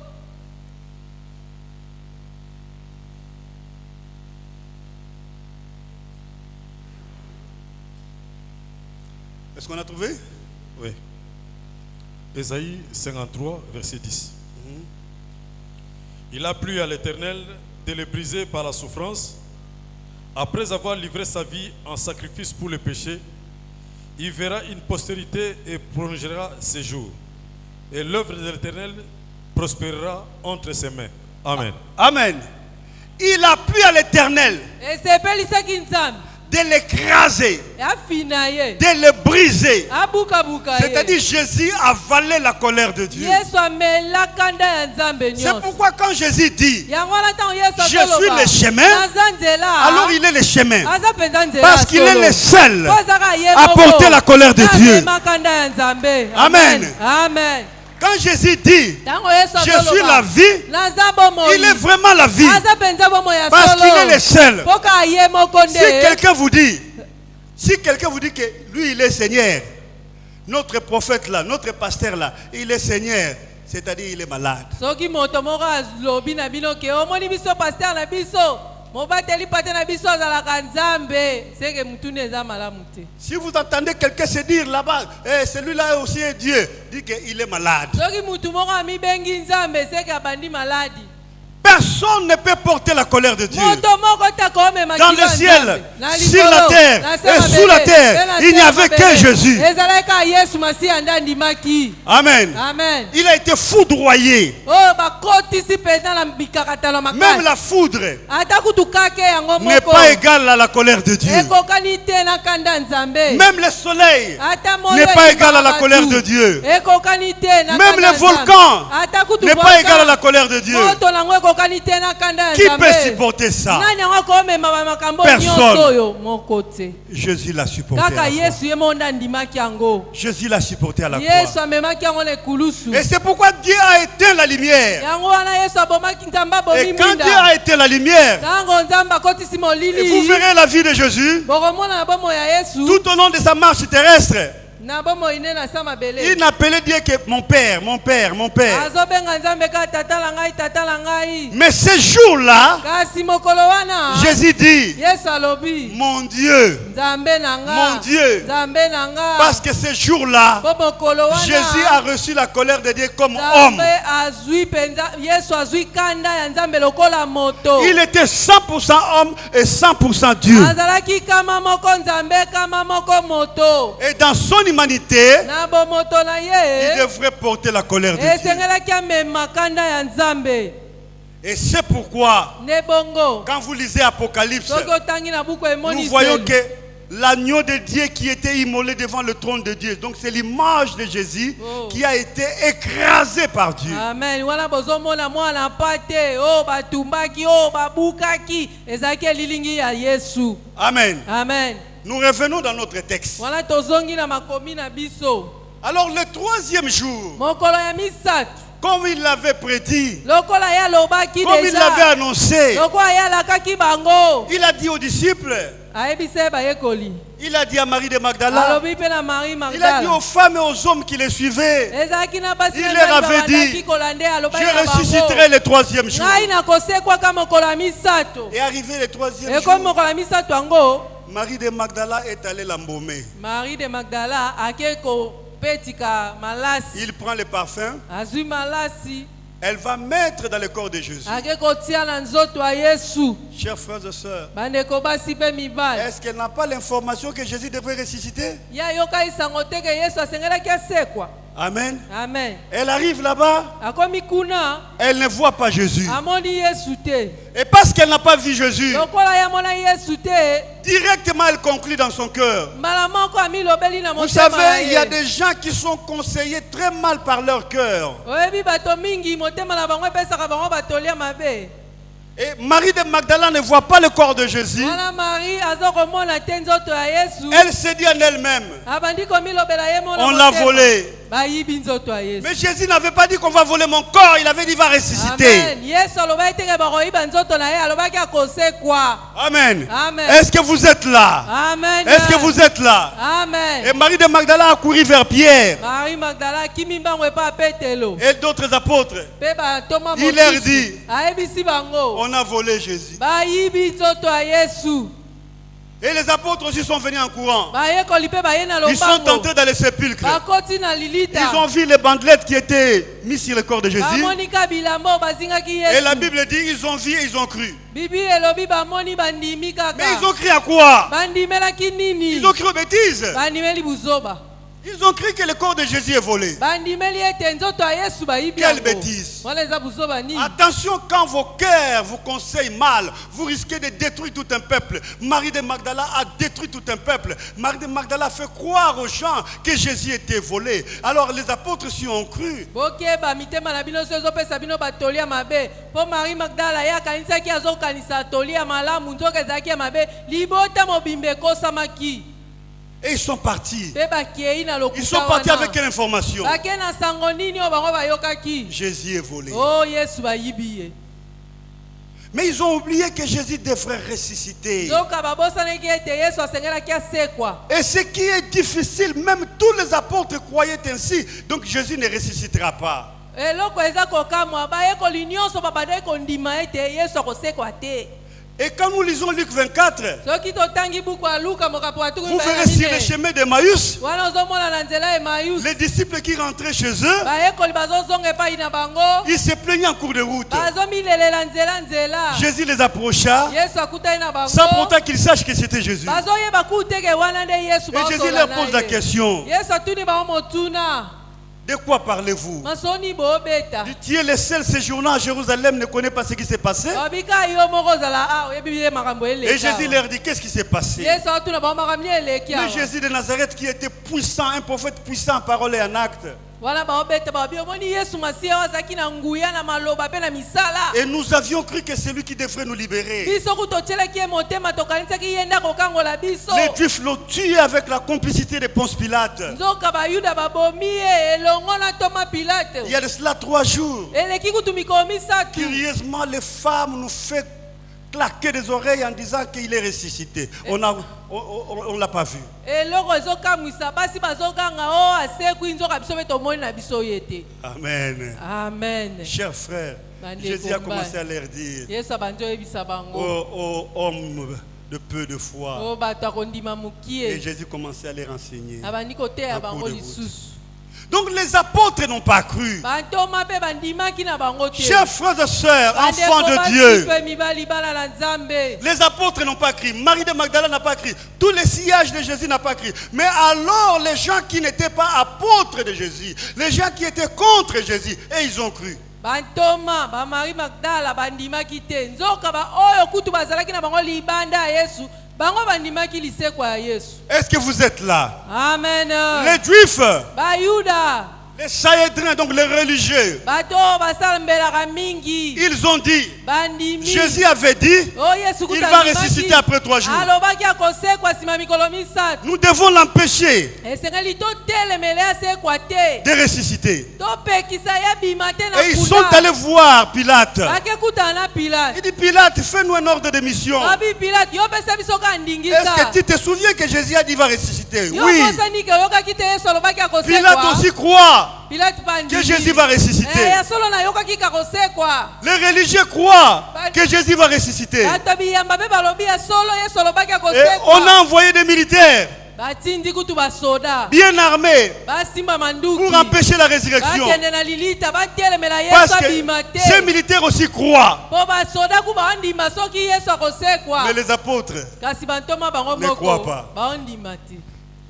Est-ce qu'on a trouvé? Oui. Ésaïe 53, verset 10. Il a plu à l'Éternel de le briser par la souffrance. Après avoir livré sa vie en sacrifice pour le péché, il verra une postérité et prolongera ses jours. Et l'œuvre de l'Éternel prospérera entre ses mains. Amen. Amen. Il a plu à l'Éternel Esepelisaki nzambe de l'écraser, afina ye de le briser. abukabuka ye. C'est-à-dire Jésus a avalé la colère de Dieu. Yesu amela kanda ya nzambe C'est nyonso. pourquoi quand Jésus dit, Yango wana ntango Yesu je azoloba, suis le chemin, naza nzela, alors il est le chemin. aza penza nzela Parce qu'il est solo. le seul Po azaka ye à moko, porter la colère de Dieu. amema kanda ya nzambe. Amen. Amen. Quand Jésus dit, Ntango Yesu je azoloba, suis la vie, naza bomoi. il est vraiment la vie. Aza penza bomoi ya Parce solo. qu'il est le seul. Poka ye moko nde. Si quelqu'un vous dit que lui il est Seigneur, notre prophète là, notre pasteur là, il est Seigneur, c'est-à-dire il est malade. Soki moto moko alobi na bino ke omoni biso pasteur na biso mobateli pate na biso azalaka nzambe seke mutune eza malamu te. Si vous entendez quelqu'un se dire là-bas, celui-là aussi est Dieu, dit qu'il est malade. Soki mutu moko amibengi nzambe seke abandi maladi. Personne ne peut porter la colère de Dieu. Moto moko tako omema Dans le ciel, sur la terre et sous la terre, il n'y avait que Jésus. Ezalaka Yesu Masiya nde andimaki. Amen. Amen. Il a été foudroyé. Oh bakotisi penza na mikakatano Même makasi. la foudre Ata kutukake yango n'est moko. pas égale à la colère de Dieu. Ekokani te na kanda nzambe. Même le soleil Ata moyo n'est pas égal à la ekokaka colère tu. de Dieu. Ekokani te na Même kanda les nzambe. volcans Ata kutu n'est pas volcan. égal à la colère de Dieu. Moto nango ekokani te na kanda ya Qui peut Nzambe. supporter ça? Nani yango akomema makambo Personne. nyonso oyo moko te. Jésus l'a supporté à Kaka la croix. Yesu ye mo nde andimaki yango. Jésus l'a supporté à la Yesu croix. amemaki yango na ekulusu. Et c'est pourquoi Dieu a éteint la lumière. Yango wana Yesu abomaki Nzambe abomi Et quand Dieu minda. a éteint la lumière, Tango Nzambe akotisi et vous molili. verrez la vie de Jésus Bokomona na bomo ya Yesu. tout au long de sa marche terrestre. Na bomo ine na sa mabele. Il n'appelait Dieu que mon père, mon père, mon père. Azobenga Nzambe ka tata la ngai, tata la ngai. Mais ce jour-là, Kasi mokolo wana. Jésus dit, Yesu alobi. mon Dieu, Nzambe na nga. mon Dieu. Nzambe na nga. Parce que ce jour-là, Bo mokolo wana. Jésus a reçu la colère de Dieu comme homme. Nzambe azwi penza. Yesu azwi kanda ya Nzambe lokola moto. Il était 100% homme et 100% Dieu. Azalaki kama moko Nzambe kama moko moto. Et dans son humanité, Na bo moto na il ye. devrait porter la colère de Dieu. Esengelaki amema kanda ya Nzambe. Et c'est pourquoi, Ne bongo. quand vous lisez Apocalypse, Soki otangi na buku nous emoni voyons que l'agneau de Dieu qui était immolé devant le trône de Dieu, donc c'est l'image de Jésus Oh. qui a été écrasé par Dieu. Amen. Wana bozomona mwana pate o batumbaki o babukaki ezalaki elilingi ya Yesu. Amen. Amen. Nous revenons dans notre texte. Wana tozongi na makomi na biso. Alors le troisième jour, Mokolo ya misatu. comme il l'avait prédit, Lokola ya lobaki comme il l'avait deja. annoncé, Lokola ya lakaki bango. il a dit aux disciples, Ayebise bayekoli. il a dit à Marie de Magdala, Alobi pe na Marie il a dit Magdala. aux femmes et aux hommes qui les suivaient, Ezalaki na basi Il na leur basi avait babandaki dit, kolande alobaki je na bango. ressusciterai le troisième jour. Ngai nakosekwaka mokolo ya misato. Et arrivé le troisième Ekomi jour, mokolo ya misato yango. Marie de Magdala est allée l'embaumer. Marie de Magdala ake kopetika malasi. Il prend le parfum, Azwi malasi. elle va mettre dans le corps de Jésus. Ake kotia na nzoto ya Yesu. Chers frères et sœurs, Bandeko basi pe mibali. est-ce qu'elle n'a pas l'information que Jésus devrait ressusciter? Ya yoka isango te ke Yesu asengelaki asekwa. Amen. Amen. Elle arrive là-bas, Akomi kuna elle ne voit pas Jésus. amoni Yesu te. Et parce qu'elle n'a pas vu Jésus, Lokola ya mona Yesu te. directement elle conclut dans son cœur. Mbala moko amilobeli na Vous motema na savez, il y a ye. des gens qui sont conseillés très mal par leur cœur. Oyebi bato mingi motema na bango epesaka bango batolia mabe. Et Marie de Magdala ne voit pas le corps de Jésus. Wana Marie azokomona te nzoto ya Yesu. Elle se dit en elle-même, Abandi komilobela ye mona on l'a motema. volé. Bayibi nzoto ya Yesu. Mais Jésus n'avait pas dit qu'on va voler mon corps, il avait dit il va ressusciter. Amen. Yesu alobaki teke bakoyiba nzoto na ye alobaki akosekwa. Amen. Amen. Est-ce que vous êtes là? Amen. Est-ce que vous êtes là? Amen. Et Marie de Magdala a couru vers Pierre Marie Magdala akimi mbango epa Petelo. et d'autres apôtres. Pe batoma Il leur mosusu. dit, Ayebisi bango. on a volé Jésus. Bayibi nzoto ya Yesu. Et les apôtres aussi sont venus en courant. Bayekoli pe baye na Ils sont lobango. entrés dans les sépulcres. Bakoti na lilita. Ils ont vu les bandelettes qui étaient mises sur le corps de Jésus. Bamonika bilambo bazingaki Et la Yesu. Bible dit, ils ont vu et ils ont cru. Bibi elobi bamoni bandimi kaka. Mais ils ont cru à quoi? Bandimelaki nini? Ils ont cru aux bêtises. Bandimeli buzoba. Ils ont cru que le corps de Jésus est volé. Bandimeli ete nzoto ya Yesu bayibi Quelle yango. bêtise. Wana eza buzoba nini? Attention, quand vos cœurs vous conseillent mal, vous risquez de détruire tout un peuple. Marie de Magdala a détruit tout un peuple. Marie de Magdala fait croire aux gens que Jésus était volé. Alors les apôtres s'y ont cru. Bokeba mitema na bino so ezopesa bino batolia mabe. Po Marie Magdala ya kanisaki azokanisa tolia malamu nzoka ezalaki ya mabe. Libota mobimbe ekosamaki. Et ils sont partis. Pe bakei na lokuta Ils sont partis wana. avec quelle information? Bake na sango nini oyo bango bayokaki? Jésus est volé. Oh Yesu bayibi ye. Mais ils ont oublié que Jésus devrait ressusciter. Zoka babosanaki ete Yesu asengelaki asekwa. Et ce qui est difficile, même tous les apôtres croyaient ainsi. Donc Jésus ne ressuscitera pas. Eloko eza kokamwa bayekoli nyonso babandaki kondima ete Yesu akosekwa te. Et quand nous lisons Luc 24, Soki totangi buku ya Luka mokapo ya tuku vous verrez sur le chemin d'Emmaüs, wana ozomona na nzela ya Emmaüs. les disciples qui rentraient chez eux, Bayekoli bazozonga epai na bango. ils se plaignaient en cours de route. Bazomilelela nzela. Jésus les approcha, Yesu akutani na bango. sans pourtant qu'ils sachent que c'était Jésus. Bazoyeba kuteke wana nde Yesu Et Jésus leur pose la question, Yesu atuni bango motuna. de quoi parlez-vous? Masoni bobeta. Tu es le seul séjournant à Jérusalem, ne connaît pas ce qui s'est passé. Babika yo moko zala a oyebi makambo eleka. Et Jésus leur dit, qu'est-ce qui s'est passé? Yesu atuna bango makambo eleki. Mais Jésus de Nazareth qui était puissant, un prophète puissant en parole et en acte. wana baobeta babi omoni Yesu Masiya azaki na nguya na maloba pe na misala. Et nous avions cru que c'est lui qui devrait nous libérer. Biso kutocelaki ye motema tokanisaki ye nda kokangola biso. Les Juifs l'ont tué avec la complicité de Ponce Pilate. Nzoka bayuda babomi ye elongo na Thomas Pilate. Il y a de cela 3 jours. Eleki kutumiko misatu. Curieusement, les femmes nous font claquer des oreilles en disant qu'il est ressuscité. On l'a pas vu. Eloko ezokamwisa basi bazokanga o asekwi nzoka biso betomoni na biso yete. Amen. Amen. Chers frères, Jésus a commencé à leur dire, Yesu abanjo yebisa bango. ô hommes de peu de foi. O bato akondima Et mukie. Jésus commençait à les renseigner. Abandi koteya Un coup bango de lisusu. Donc les apôtres n'ont pas cru. Bantoma pe bandimaki na bango te. Chers frères et sœurs, enfants Bandeko de Dieu, basi pe mibali bana na Nzambe. les apôtres n'ont pas cru. Marie de Magdala n'a pas cru. Tous les sillages de Jésus n'ont pas cru. Mais alors les gens qui n'étaient pas apôtres de Jésus, les gens qui étaient contre Jésus, et ils ont cru. Bantoma ba Marie Magdala bandimaki te. Nzoka ba oyo kutu bazalaki na bango libanda ya Yesu. Bango bandimaki lisekwa ya Yesu. Est-ce que vous êtes là? Amen. Les Juifs, Ba Yuda. les Sahédrins, donc les religieux, Bato basalambelaka mingi. ils ont dit, Bandimi. Jésus avait dit, Oh Yesu il va ressusciter après 3 jours. alobaki akosekwa nsima mikolo misatu. Nous devons l'empêcher Esengeli totelemele asekwa te. de ressusciter. Topekisa ye bima te na Et ils sont allés voir Pilate. bakekutana na Pilate. Il dit, Pilate, fais-nous un ordre de mission. Babi Pilate yo pesa biso ka Est-ce ndingisa. que tu te souviens que Jésus a dit, il va ressusciter? Yo Oui. kosani ke yokaki te Yesu alobaki akosekwa. Pilate aussi croit Pilate bandimi. que Jésus va ressusciter. Ya solo na yokaki kakosekwa. Les religieux croient que Jésus va ressusciter. Bato biyamba pe balobi ya solo Yesu alobaki Et akosekwa. on a envoyé des militaires Batindi kutu basoda. bien armés Basimba manduki. pour empêcher la résurrection. Bakende na lilita batelemela Yesu Parce que abima te. ces militaires aussi croient. Po basoda ku baondima soki Yesu akosekwa. Mais les apôtres, Kasi bantoma bango ne croient pas. moko baondima te.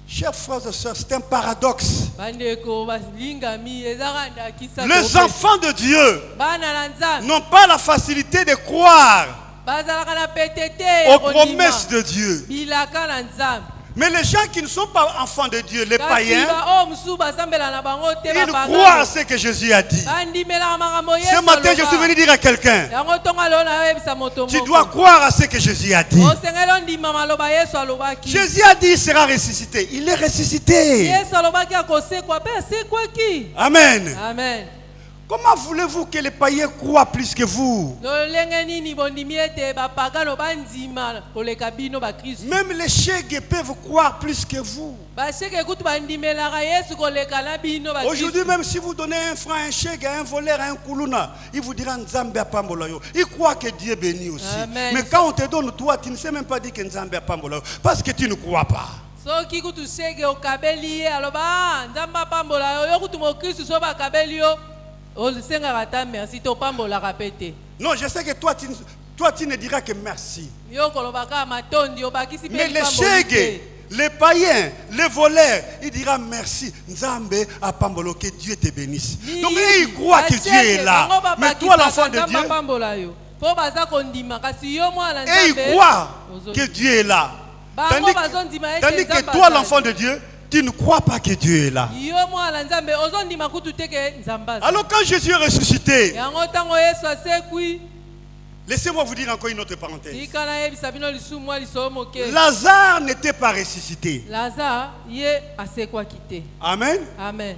chers frères et sœurs, c'est un paradoxe. Bandeko balingami ezaka ndakisa. Les enfants de Dieu bana na Nzambe n'ont pas la facilité de croire bazalaka na petete aux promesses de Dieu. bilaka na Nzambe. Mais les gens qui ne sont pas enfants de Dieu, les païens, o musu basambela na bango te ils croient à ce que Jésus a dit. bandimelaka makambo Yesu. Ce matin, je suis venu dire à quelqu'un, yango tonga leo na yebisa moto tu moko. dois croire à ce que Jésus a dit. osengeli ondima maloba Yesu alobaki. Jésus a dit, il sera ressuscité. Il est ressuscité. Yesu alobaki akosekwa pe asekwaki. Amen. Amen. Comment voulez-vous que les païens croient plus que vous? lolenge nini bondimi ete bapagano bandima koleka bino bakristu. Même les chègues peuvent croire plus que vous. basheke kutu bandimelaka Yesu koleka na bino Aujourd'hui, bakristu. même si vous donnez un franc, un chèque à un voleur, à un koulouna, il vous dira Nzambe apambola yo. Il croit que Dieu bénit aussi. Amen. Mais quand on te donne, toi, tu ne sais même pas dire que Nzambe apambola yo, parce que tu ne crois pas. soki kutu sheke okabeli ye aloba Nzambe apambola yo yo kutu mokristu so bakabeli yo osengaka ata merci topambolaka pe te. Non, je sais que toi, tu ne diras que merci. yo kolobaka matondi obakisi Mais pe les chègues, les païens, les voleurs, il dira merci. Nzambe apambola, que Dieu te bénisse. Donc ils croient que Dieu est là. Mais toi, l'enfant de Dieu, po baza kondima kasi yo mwana et ils croient que Dieu est là. Tandis que toi, l'enfant de Dieu, tu ne crois pas que Dieu est là. yo mwana Nzambe ozondima kutu te ke Nzambe aza. Alors quand Jésus est ressuscité, yango ntango Yesu asekwi laissez-moi vous dire encore une autre parenthèse. tika nayebisa bino lisusu mwa liso moke. Lazare n'était pas ressuscité. Lazare ye asekwaki te. Amen. Amen.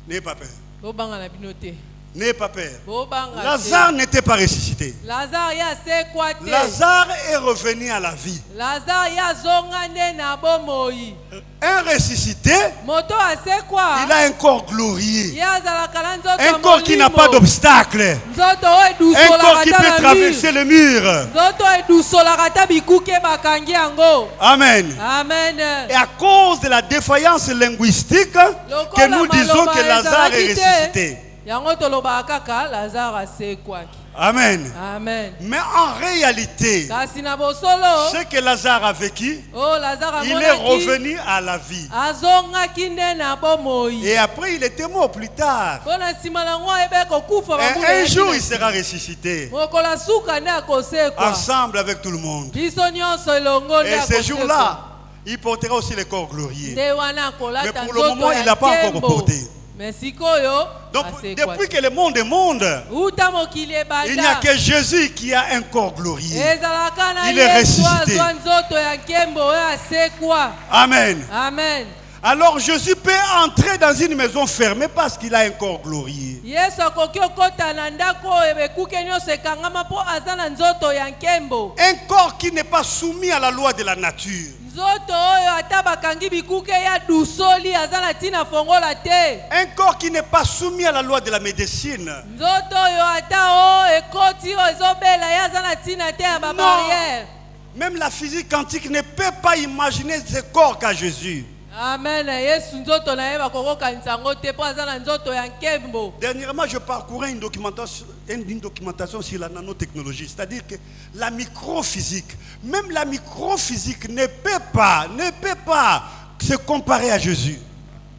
N'ayez pas peur. Bobanga na bino te. N'ayez pas peur. Bobanga Lazare n'était pas ressuscité. Lazare ye asekwa te. Lazare est revenu à la vie. Lazare ye azonga nde na bomoi. Un ressuscité, Moto asekwa. il a un corps glorieux. Ye azalaka na nzoto Un corps qui n'a pas d'obstacle. nzoto oyo Un corps edusolaka qui ta peut na mur. traverser le mur. Nzoto edusolaka ta bikuke bakangi yango. Amen. Amen. Et à cause de la défaillance linguistique, que nous disons que Lazare est ressuscité. yango tolobaka kaka Lazare asekwaki. Amen. Amen. Mais en réalité, Kasi na bosolo ce que Lazare a vécu, oh Lazare il est revenu à la vie. azongaki nde na bomoi. Et après, il était mort plus tard. Mpona nsima na ngo ebe kokufa Et un jour, il sera ressuscité. mokolo asuka nde akosekwa. Ensemble avec tout le monde. biso nyonso elongo nde Et ce akosekwa. jour-là, il portera aussi le corps glorieux. nde wana Mais akolata pour le moment, il n'a pas encore porté. Mais sikoyo Donc, basekwa depuis te. que le monde est monde, Uta mokili il n'y a ebanda que Jésus qui a un corps glorieux. ezalaka na Il est Yesu ressuscité. azwa nzoto ya nkembo oyo asekwa. Amen. Amen. Alors Jésus peut entrer dans une maison fermée parce qu'il a un corps glorieux. Yesu akoki okota na ndako oyo bekuke nyonso ekangama mpo aza na nzoto ya nkembo. Un corps qui n'est pas soumis à la loi de la nature. Nzoto oyo ata bakangi bikuke ya dusoli aza na ntina fongola te. Un corps qui n'est pas soumis à la loi de la médecine. Nzoto oyo ata o ekoti oyo ezobela ye aza na ntina te ya babarrière. Même la physique quantique ne peut pas imaginer ce corps qu'a Jésus. Amen. Yesu nzoto na ye bakokokanisa yango te mpo aza na nzoto ya nkembo. Dernièrement, je parcourais une documentation sur la nanotechnologie, c'est-à-dire que la microphysique, même la microphysique ne peut pas se comparer à Jésus.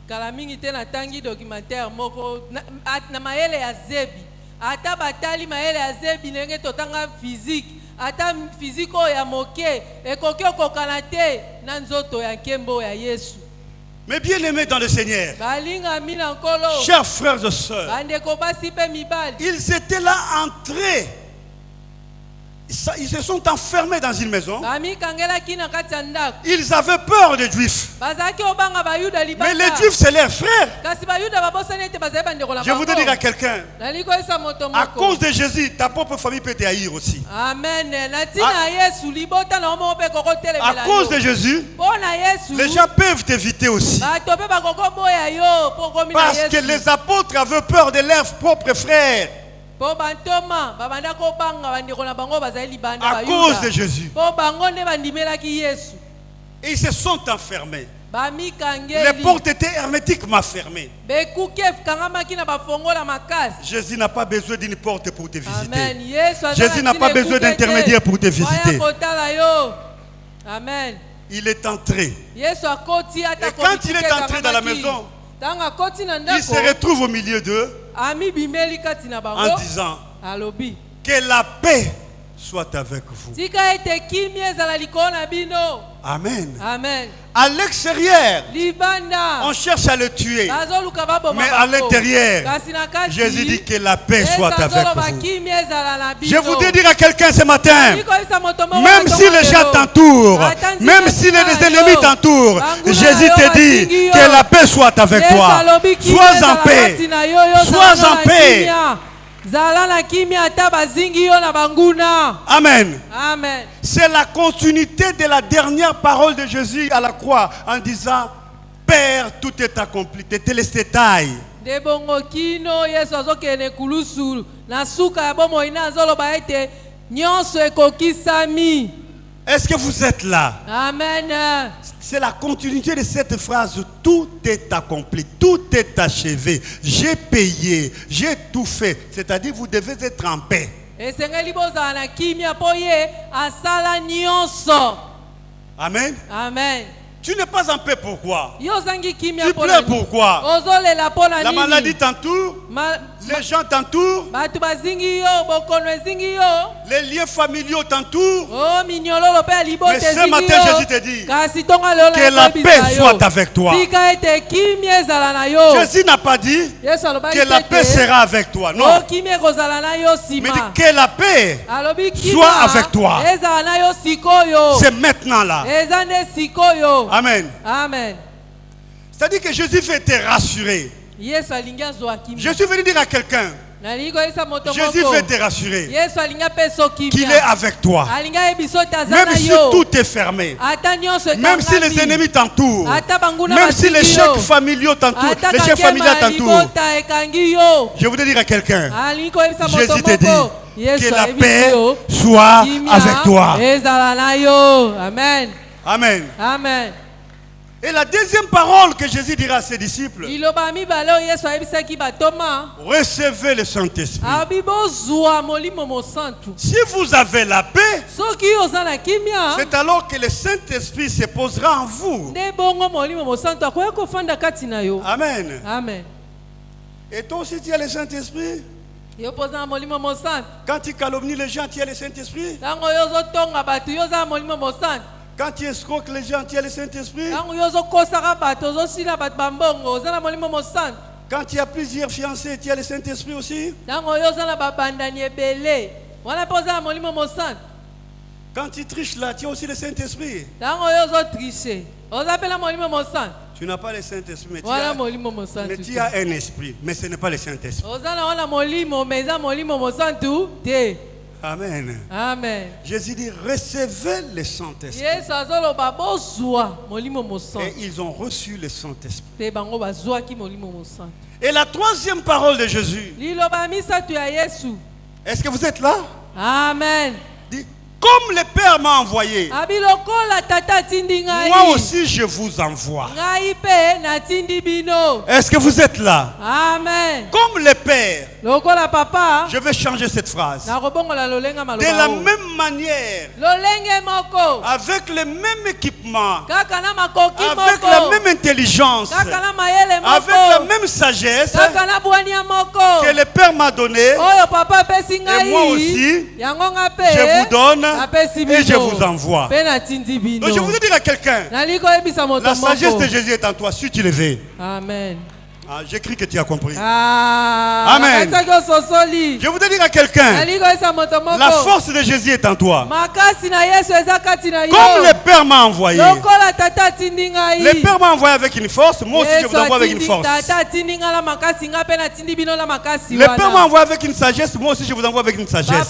Kala mingi te natangi documentaire moko na mayele ya zebi. Ata batali mayele ya zebi ndenge totanga physique. Ata physique oyo ya moke ekoki okokana te na nzoto ya nkembo ya Yesu. Mais bien aimés dans le Seigneur, Balinga mina nkolo. chers frères et sœurs, Bandeko basi pe mibali. ils étaient là entrés. Ils se sont enfermés dans une maison. Bami kangela kina kati ya ndako. Ils avaient peur des Juifs. Bazaki obanga bayuda libanda. Mais les Juifs, c'est leurs frères. Kasi bayuda babosani ete bazali bandeko na Je voudrais dire à quelqu'un, Naliko esa moto moko. à cause de Jésus, ta propre famille peut te haïr aussi. Amen. Natina Yesu libota na omo pe koko telemela. À cause de Jésus, Bona Yesu. les gens peuvent t'éviter aussi. Bato pe bakoko boya yo po komi na Parce Yesu. que les apôtres avaient peur de leurs propres frères. Po bantoma babanda ko banga bandeko na bango bazali libanda À bayuda. cause de Jésus. Po bango ne bandimelaki Yesu. Et ils se sont enfermés. Bami Les kangeli. portes étaient hermétiquement fermées. Bekuke kangamaki na bafongola makasi. Jésus n'a pas besoin d'une porte pour te visiter. Amen. Yesu aza Jésus na n'a pas ntina besoin ekuke d'intermédiaire te. pour te visiter. Oya kotala yo. Amen. Il est entré. Yesu akoti ata Et quand il est entré dans la maison, tanga koti na il se ndako retrouve au milieu d'eux ami bimeli kati na en bango disant alobi que la paix soit avec vous. tika ete kimia ezala likolo na bino. Amen. Amen. À l'extérieur, Libanda on cherche à le tuer. bazoluka baboma Mais à bango. l'intérieur, Kasi na kati Jésus dit que la paix soit avec ezaloba vous. kimia ezala na bino. Je voudrais dire à quelqu'un ce matin, Liko isa moto moko même na si tongo les gens lelo. t'entourent, Atanzi même kasi si na les yo. ennemis t'entourent, Banguna Jésus yo te dit batingi yo. que la paix soit avec Yesu toi. alobi kimia Sois ezala en paix. kati na yo, yo Sois zala en na paix. kimia. Zala na kimia ata bazingi yo na banguna. Amen. Amen. C'est la continuité de la dernière parole de Jésus à la croix en disant, Père, tout est accompli. Téléstétaï. Nde bongo kino Yesu azokende kulusu na suka ya bomoi na azoloba ete nyonso ekokisami. Est-ce que vous êtes là? Amen. C'est la continuité de cette phrase. Tout est accompli, tout est achevé. J'ai payé, j'ai tout fait. C'est-à-dire vous devez être en paix. Esengeli bozala na kimia po ye asala nyonso. Amen. Amen. Tu n'es pas en paix, pourquoi? Yo zangi kimia Tu po pleures pourquoi? Ozolela po na La nini? maladie t'entoure, les gens t'entourent, Batu bazingi yo, bokono ezingi yo. les liens familiaux t'entourent. Oh minyololo pe libote Mais ce ezingi matin, yo. Jésus te dit Kasi tonga lelo que la paix soit avec toi. Tika ete kimia ezala na yo. Jésus n'a pas dit Yesu alobaki que la ete, paix sera avec toi. oh Non. kimia ekozala na yo Mais sima. dit que la paix, Alobi kimia soit avec toi. ezala na yo sikoyo. c'est maintenant là. Eza nde sikoyo. Amen. Amen. C'est-à-dire que Jésus veut te rassurer. Yesu alingi azwa kimia. Jésus veut dire à quelqu'un, Nalingi koyebisa moto Jésus moko. veut te rassurer Yesu alingi apeso kimia. qu'il est avec toi. Alingi ayebiso ete aza Même na si yo. tout est fermé. Ata nyonso Même si les ekangami. ennemis t'entourent. Ata banguna Même si les batingi chefs yo. familiaux t'entourent. Ata Les chefs kakema familiaux t'entourent. libota ekangi yo. Je voudrais dire à quelqu'un, Alingi koyebisa moto Jésus te dit moko. Yesu que la ayebisi paix yo. soit Kimia avec toi. ezala na yo. Amen. Amen. Amen. Et la deuxième parole que Jésus dira à ses disciples, Liloba mibale oyo Yesu ayebisaki batoma. recevez le Saint-Esprit. Abi bozwa molimo mosantu. Si vous avez la paix, Soki oza na kimia. c'est alors que le Saint-Esprit se posera en vous. Nde bongo molimo mosantu akoya kofanda kati na yo. Amen. Amen. Et toi aussi, tu as le Saint-Esprit. Yo poza na molimo mosantu. Quand tu calomnies les gens, tu as le Saint-Esprit. Tango yo zotonga bato yo za molimo mosantu. Quand tu escroques les gens, tu as le Saint-Esprit. Tango yo zokosaka bato ozosila bato bambongo oza na molimo mosantu. Quand il y a plusieurs fiancés, tu as le Saint-Esprit aussi. ntango oyo oza na babandani ebele wana mpe oza na molimo mosantu Quand tu triches là, tu as aussi le Saint-Esprit. ntango oyo ozotrishe oza mpe na molimo mosantu Tu n'as pas le Saint-Esprit, mais wana molimo mosantu mais tu as un esprit, mais ce n'est pas le Saint-Esprit. oza na wana molimo me eza molimo mosantu te. Amen. Amen. Jésus dit, recevez le Saint-Esprit. yesu azoloba bozwa molimo mosantu Et ils ont reçu le Saint-Esprit. te bango bazwaki molimo mosantu. Et la troisième parole de Jésus, liloba misatu ya yesu. est-ce que vous êtes là? Amen. Dit, comme le Père m'a envoyé, abi lokola tata atindi ngai moi aussi je vous envoie. ngai mpe natindi bino. Est-ce que vous êtes là? Amen. Comme le Père, lokola papa je vais changer cette phrase. nakobongola lolenga De la maloba oyo. même manière, lolenge moko avec le même équipement, kaka na makoki avec la moko même intelligence, kaka na mayele avec la moko même sagesse kaka na bwania moko que le Père m'a donné, oyo papa apesi ngai moi aussi, yango nga je vous donne apesi et je bino vous envoie. mpe natindi bino. Donc je voudrais dire à quelqu'un, nali koyebisa moto la sagesse moko. de Jésus est en toi, si tu le veux. Amen. Ah, j'écris que tu as compris. Amen. Je voudrais dire à quelqu'un, la force de Jésus est en toi. Comme le Père m'a envoyé. Le Père m'a envoyé avec une force, moi aussi je vous envoie avec une force. Le Père m'a envoyé avec une sagesse, moi aussi je vous envoie avec une sagesse.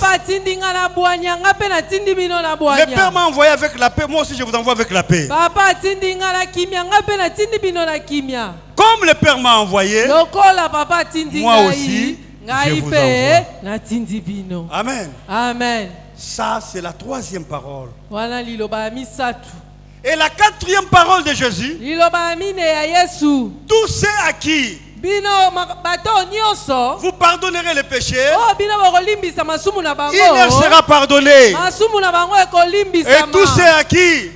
Le Père m'a envoyé avec la paix, moi aussi je vous envoie avec la paix. Comme le Père m'a envoyé, moi aussi, je vous envoie. Amen. Amen. Ça, c'est la troisième parole. Wana liloba misatu. Et la quatrième parole de Jésus, Liloba mine ya Yesu. tous ceux à qui Bino bato nyonso. vous pardonnerez les péchés, Oh bino bakolimbisa masumu na bango. il leur sera pardonné. Masumu na bango ekolimbisa. Et tous ceux à qui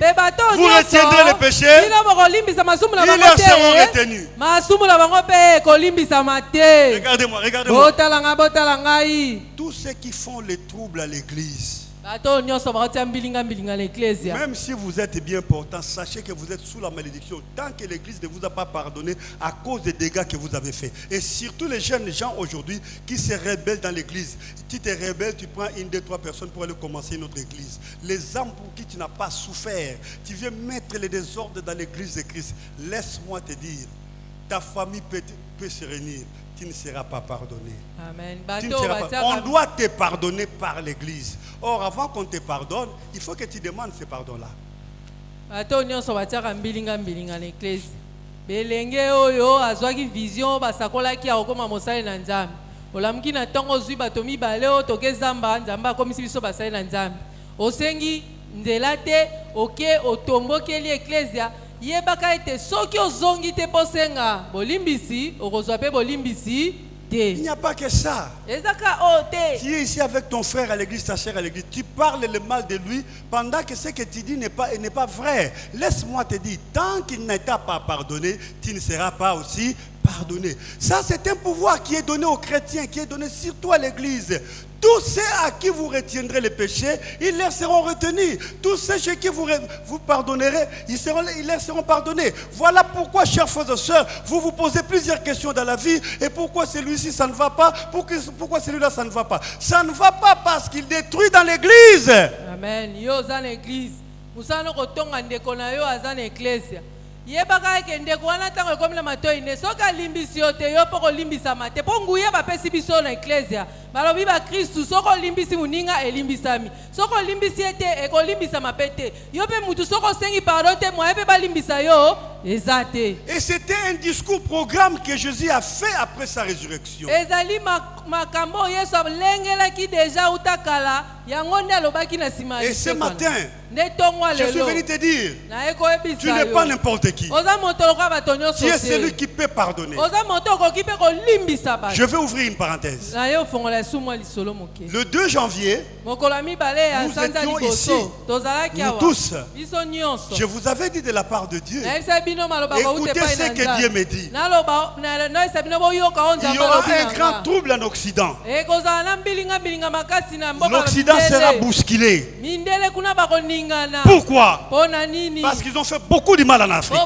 vous retiendrez les péchés, bino bakolimbisa masumu na ils bango leur te. seront retenus. Masumu na bango pe ekolimbisa mate. Regardez-moi, regardez-moi. Botala ngai. Tous ceux qui font les troubles à l'église, Bato nyonso bakotia mbilinga l'ecclesia. même si vous êtes bien portant, sachez que vous êtes sous la malédiction. Tant que l'église ne vous a pas pardonné à cause des dégâts que vous avez faits. Et surtout les jeunes gens aujourd'hui qui se rebellent dans l'église. Tu te rebelles, tu prends une, deux, trois personnes pour aller commencer une autre église. Les âmes pour qui tu n'as pas souffert, tu viens mettre les désordres dans l'église de Christ. Laisse-moi te dire, ta famille peut se réunir. Tu ne seras pas pardonné. Amen. Tu ne seras pas. On doit te pardonner par l'église. Or, avant qu'on te pardonne, il faut que tu demandes ce pardon-là. Bato nyonso batiaka mbilinga l'ecclesia. Belenge oyo azwaki vision basakolaki akokoma mosali na Nzambe. Olamuki na tongo zwi bato mibale oyo toke zamba Nzambe akomisi biso basali na Nzambe. Osengi nzela te oke otombokeli ecclesia. Yebaka ete soki ozongi te posenga bolimbisi okozwa pe bolimbisi te. Il n'y a pas que ça. Ezaka o te. Tu es ici avec ton frère à l'église, ta sœur à l'église. Tu parles le mal de lui pendant que ce que tu dis n'est pas vrai. Laisse-moi te dire, tant qu'il ne t'a pas pardonné, tu ne seras pas aussi pardonné. Ça, c'est un pouvoir qui est donné aux chrétiens, qui est donné surtout à l'église. Tous ceux à qui vous retiendrez les péchés, ils leur seront retenus. Tous ceux chez qui vous pardonnerez, ils leur seront pardonnés. Voilà pourquoi, chers frères et sœurs, vous vous posez plusieurs questions dans la vie. Et pourquoi celui-ci, ça ne va pas? Pourquoi celui-là, ça ne va pas? Ça ne va pas parce qu'il détruit dans l'église. Amen. Yo dans l'église. Musano kotonga ndeko na yo azana ecclesia. Yebaka ke ndeko wana tango ekomela matoi ne soka limbisi yo te yo poko limbisa mate po nguye bapesi biso na ecclesia balobi ba Kristu soko limbisi muninga elimbisami soko limbisi ete ekolimbisa mapete yo pe mutu soko sengi pardon te moye pe balimbisa yo ezate. Et c'était un discours programme que Jésus a fait après sa résurrection. Ezali makambo Yesu alengelaki déjà utakala yango nde alobaki na sima. Et ce matin, je suis venu te dire, tu n'es pas n'importe qui. Tu es celui qui peut pardonner. Je vais ouvrir une pathèse. Le 2 janvier, nous étions ici, nous tous. Je vous avais dit de la part de Dieu, écoutez ce que Dieu me dit. Il y aura un grand trouble en Occident. L'Occident sera bousculé. Pourquoi? Parce qu'ils ont fait beaucoup de mal en Afrique.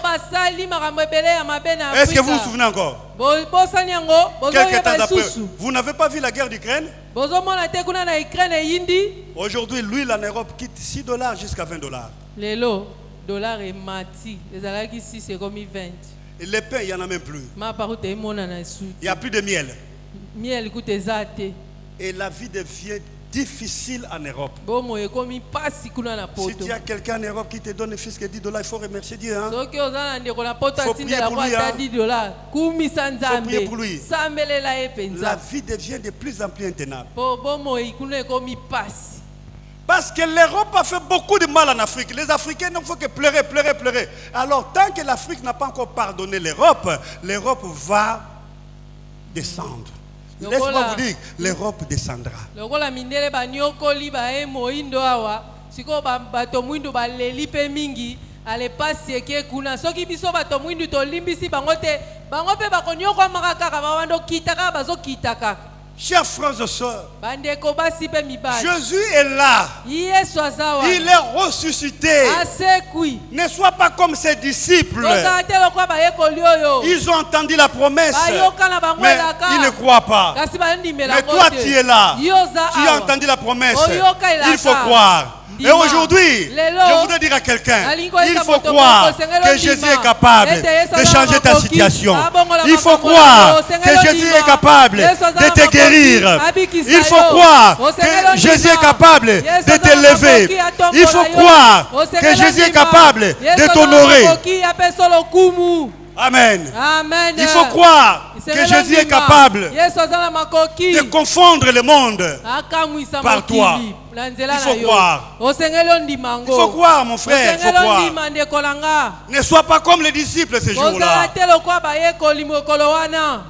Est-ce que vous vous souvenez encore? bosani yango Quelques temps bozoyeba après, lisusu vous n'avez pas vu la guerre d'Ukraine? bozomona te kuna na Ukraine eyindi Aujourd'hui, l'huile en Europe quitte $6 jusqu'à $20. lelo dollar emati ezalaki 6 ekomi 20 Et les pains, il n'y en a même plus. mapakuta emonana Il esuki n'y a plus de miel. miel kuta eza te Et la vie devient difficile en Europe. bomoi ekomi mpasi kuna na Si poto tu as quelqu'un en Europe qui te donne plus que $10, il faut remercier Dieu. Hein? soki oza na ndeko na poto Faut atindelako prier pour ata lui, 10 dollars kumisa prier pour lui. nzambe sambelela ye La mpenza vie devient de plus en plus intenable. po bomoi kuna ekomi mpasi Parce que l'Europe a fait beaucoup de mal en Afrique. Les Africains n'ont fait que pleurer, pleurer, pleurer. Alors, tant que l'Afrique n'a pas encore pardonné l'Europe, l'Europe va descendre. Donc Laisse-moi voilà. vous dire, l'Europe descendra. lokola mindele banyokoli baye moindo awa sikoyo bato mwindu baleli mpe mingi alepasi eke kuna soki biso bato mwindu tolimbisi bango te bango mpe bakonyokwamaka kaka babanda okita kaka bazokita kaka Chers frères et sœurs, bandeko basi mpe mibali Jésus est là. yesu aza Il wana est ressuscité. asekwi Ne sois pas comme ses disciples. kozala te lokola bayekoli oyo Ils ont entendu la promesse, bayoka na bango mais elaka ils ne croient pas. kasi bandimela Mais toi, tu es là. yo oza Tu as awa entendu la promesse. Oyoka elaka. Il faut croire. Et Ndima. aujourd'hui, Lelo. je voudrais dire à quelqu'un, Nalingo il eza faut moto croire moko, sengelo que ndima. Jésus est capable Ete Yesu de aza changer ta makoki. situation. Abongola Il faut makambo croire na yo, que sengelo Jésus ndima. est capable Yesu aza de te makoki, guérir. abikisa Il faut yo. croire Osengelo que Jésus ndima. est capable Yesu de aza te lever. makoki, atombola Il faut yo. croire Osengelo que Jésus est ndima. capable Yesu de aza t'honorer. makoki, apesa lokumu. Amen. Amen. Il faut croire que Sengelo Jésus est ndima. capable Yesu aza na makoki. de confondre le monde. Akamwisa par toi. mokili na nzela Il faut na yo. croire. Osengeli ondima Il faut croire, mon frère, il faut osengeli croire. ondima ndeko na nga Ne sois pas comme les disciples ce kozala jour-là. te lokwa bayekoli mokolo wana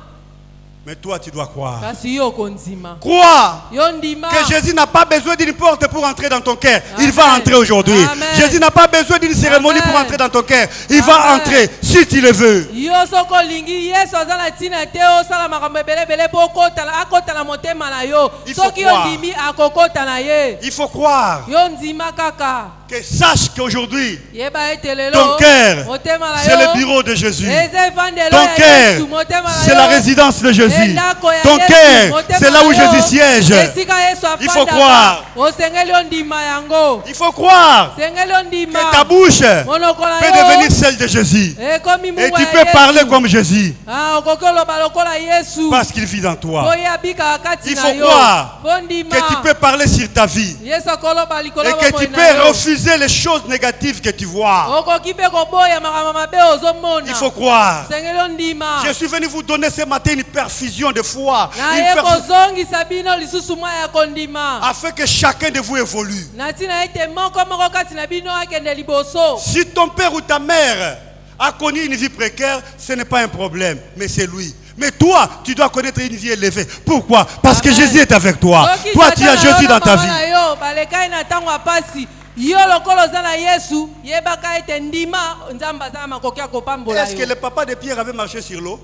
Mais toi, tu dois croire. kasi yo okondima Crois yo ndima que Jésus n'a pas besoin d'une porte pour entrer dans ton cœur. Il Amen. va entrer aujourd'hui. Amen. Jésus n'a pas besoin d'une cérémonie Amen. pour entrer dans ton cœur. Il va Amen. entrer si tu le veux. yo soki olingi yesu aza na ntina te osala makambo ebelebele mpo akota na motema na yo Il faut soki yo croire. ndimi akokota na ye Il faut croire yo ndima kaka que sache qu'aujourd'hui, yeba ete ton lelo cœur, motema na c'est le yo bureau de Jésus. eza evandelo Ton ya cœur, yesu motema na c'est yo la résidence de Jésus. Elako ya Ton Yesu, cœur, motema c'est là où na yo, Jésus siège. esika Yesu Il faut afandaka. croire. osengeli ondima yango Il faut croire sengeli ondima que ta bouche monoko na peut yo devenir celle de Jésus. ekomi Et mungu tu ya peux Yesu. parler comme Jésus okoki oloba lokola yesu parce qu'il vit en toi. oyo abikaka kati Il na faut yo croire po ndima que tu peux parler sur ta vie yesu akoloba likolo et ya que bomoi tu na peux yo. refuser les choses négatives que tu vois. okoki mpe koboya makambo mabe ozomona Il faut croire. sengeli ondima Je suis venu vous donner ce matin une perfusion de foi naye kozongisa bino lisusu mwa ya kondima afin que chacun de vous évolue. na ntina ete moko moko kati na bino akende liboso Si ton père ou ta mère a connu une vie précaire, ce n'est pas un problème, mais c'est lui. Mais toi, tu dois connaître une vie élevée. Pourquoi? Parce que Amen. Jésus est avec toi. Soki Toi, tu as tata na Jésus yo dans na ta mama vie. na yo balekai na ntango ya pasi yo lokolo oza na yesu yebaka ete ndima nzambe aza na makoki ya kopambola Est-ce que yo le papa de Pierre avait marché sur l'eau?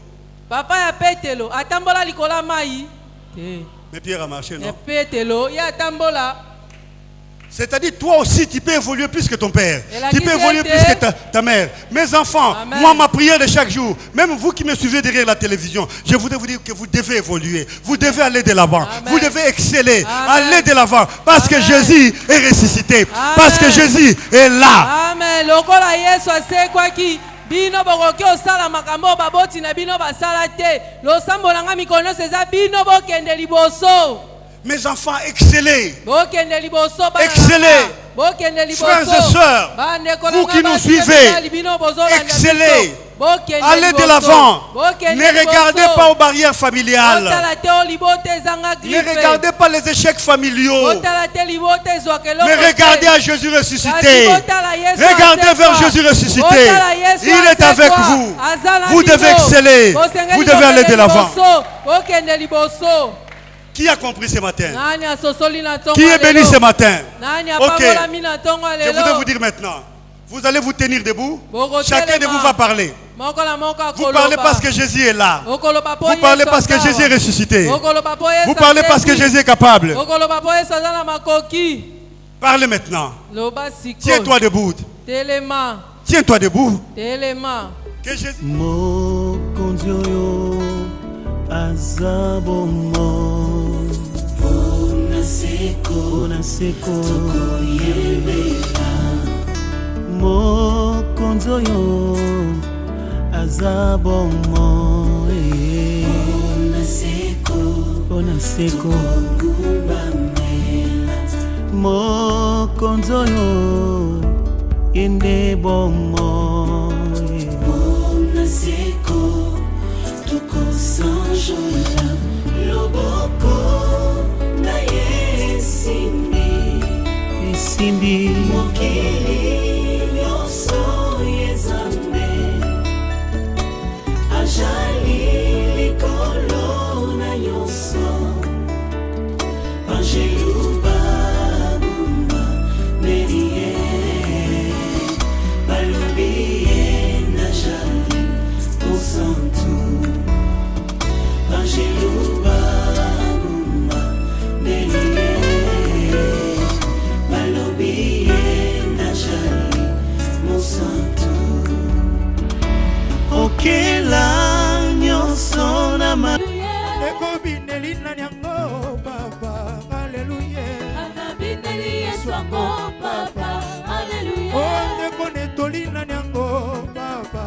papa ya petelo atambola likolo ya mai te Mais Pierre a marché, ya non? petelo ye atambola C'est-à-dire, toi aussi, tu peux évoluer plus que ton père. Et la Tu peux évoluer disette- plus que ta mère. Mes enfants, Amen. moi, ma prière de chaque jour, même vous qui me suivez derrière la télévision, je voudrais vous dire que vous devez évoluer. Vous devez aller de l'avant. Amen. Vous devez exceller. Amen. Aller de l'avant. Parce que Amen. Jésus est ressuscité. Amen. Parce que Jésus est là. amen lokola yesu asekwaki bino bokoki osala makambo baboti na bino basala te losambo na nga mikolo nyonso eza bino bokende liboso Mes enfants, excellez. bokende liboso bana na Excellez. nga. bokende liboso Frères et sœurs, bandeko na vous nga qui nous basi suivez, mibali, bino bozolanda excellez. biso. Bokende Allez de liboso. l'avant. Bokende Ne regardez liboso. pas aux barrières familiales. Botala te o libota ezanga Ne grife. regardez pas les échecs familiaux. Botala te libota ezwaka eloko Mais te. regardez à Jésus Kasi ressuscité. botala Yesu Regardez asekwa. vers Jésus ressuscité. Botala Yesu Il est avec asekwa. vous. Aza na Vous bino. devez exceller. Bosengeli Vous devez aller de bokende l'avant. liboso. Bokende liboso. Qui a compris ce matin? Nani asosoli na ntongo Qui est ya béni lelo? ce matin? Nani Ok. apabolami na ntongo ya Je voudrais lelo? vous dire maintenant. Vous allez vous tenir debout. Boko Chacun de telema. vous va parler. Moko na moko Vous akoloba. parlez parce que Jésus est là. Okoloba po Vous parlez Yesu parce que aza Jésus est wa. ressuscité. Okoloba po Yesu Vous parlez parce que asekwi. Jésus est capable. Okoloba po Yesu aza na makoki. Parlez maintenant. Loba sikoyo. Tiens-toi debout. Telema. Tiens-toi debout. Telema. Que Jésus... mokonzi oyo azabomo pona seko tokoyembela mokonzi oyo azabomo pona seko mokonzi oyo yende bomo pona seko tokosanjola loboko na yesimbi mokili nyonso yezambe ajali likolo na nyonso angelu babumba merie balobi ye na jali mosantu angelu babumba merie balobi ye na jali mosantu okela nyonso na ma ekobineli na nyango papa alleluya anabineli yesu yango papa alleluya ondekonetoli na nyango papa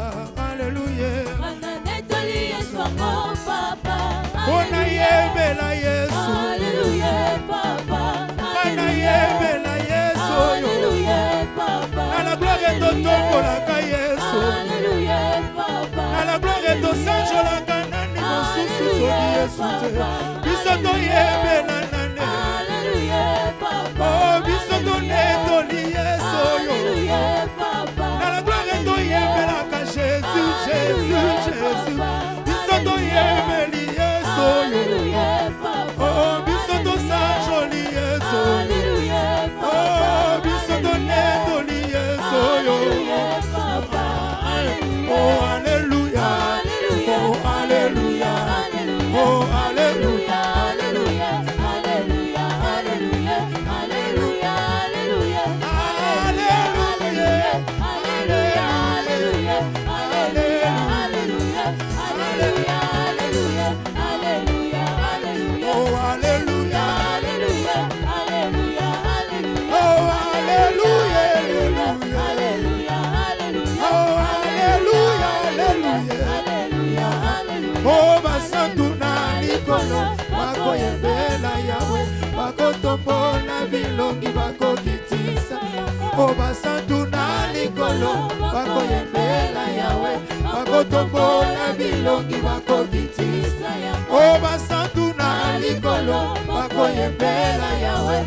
alleluya ananetoli yesu yango papa mpona yebela yesu alleluya papa mpona yebela yesu alleluya papa na la gloire totombolaka yesu alleluya papa na la gloire tosanjolaka nani mosusu soki yesu te biso toyebela nane alleluya papa o biso tonetoli yesu oyo alleluya papa na la gloire toyebelaka jésus jésus jésus biso toyebeli yesu oyo alleluya papa o biso tosanjoli yesu alleluya o biso tonetoli yesu oyo papa oh alléluia oh alléluia oh alléluia oh alléluia oh alléluia oh alléluia alléluia oh basantu na likolo bakoyembela yawe bakotombola bilongi bakokitisa oh basantu na likolo bakoyembela yawe bakotombola bilongi bakokitisa oh basantu na likolo bakoyembela yawe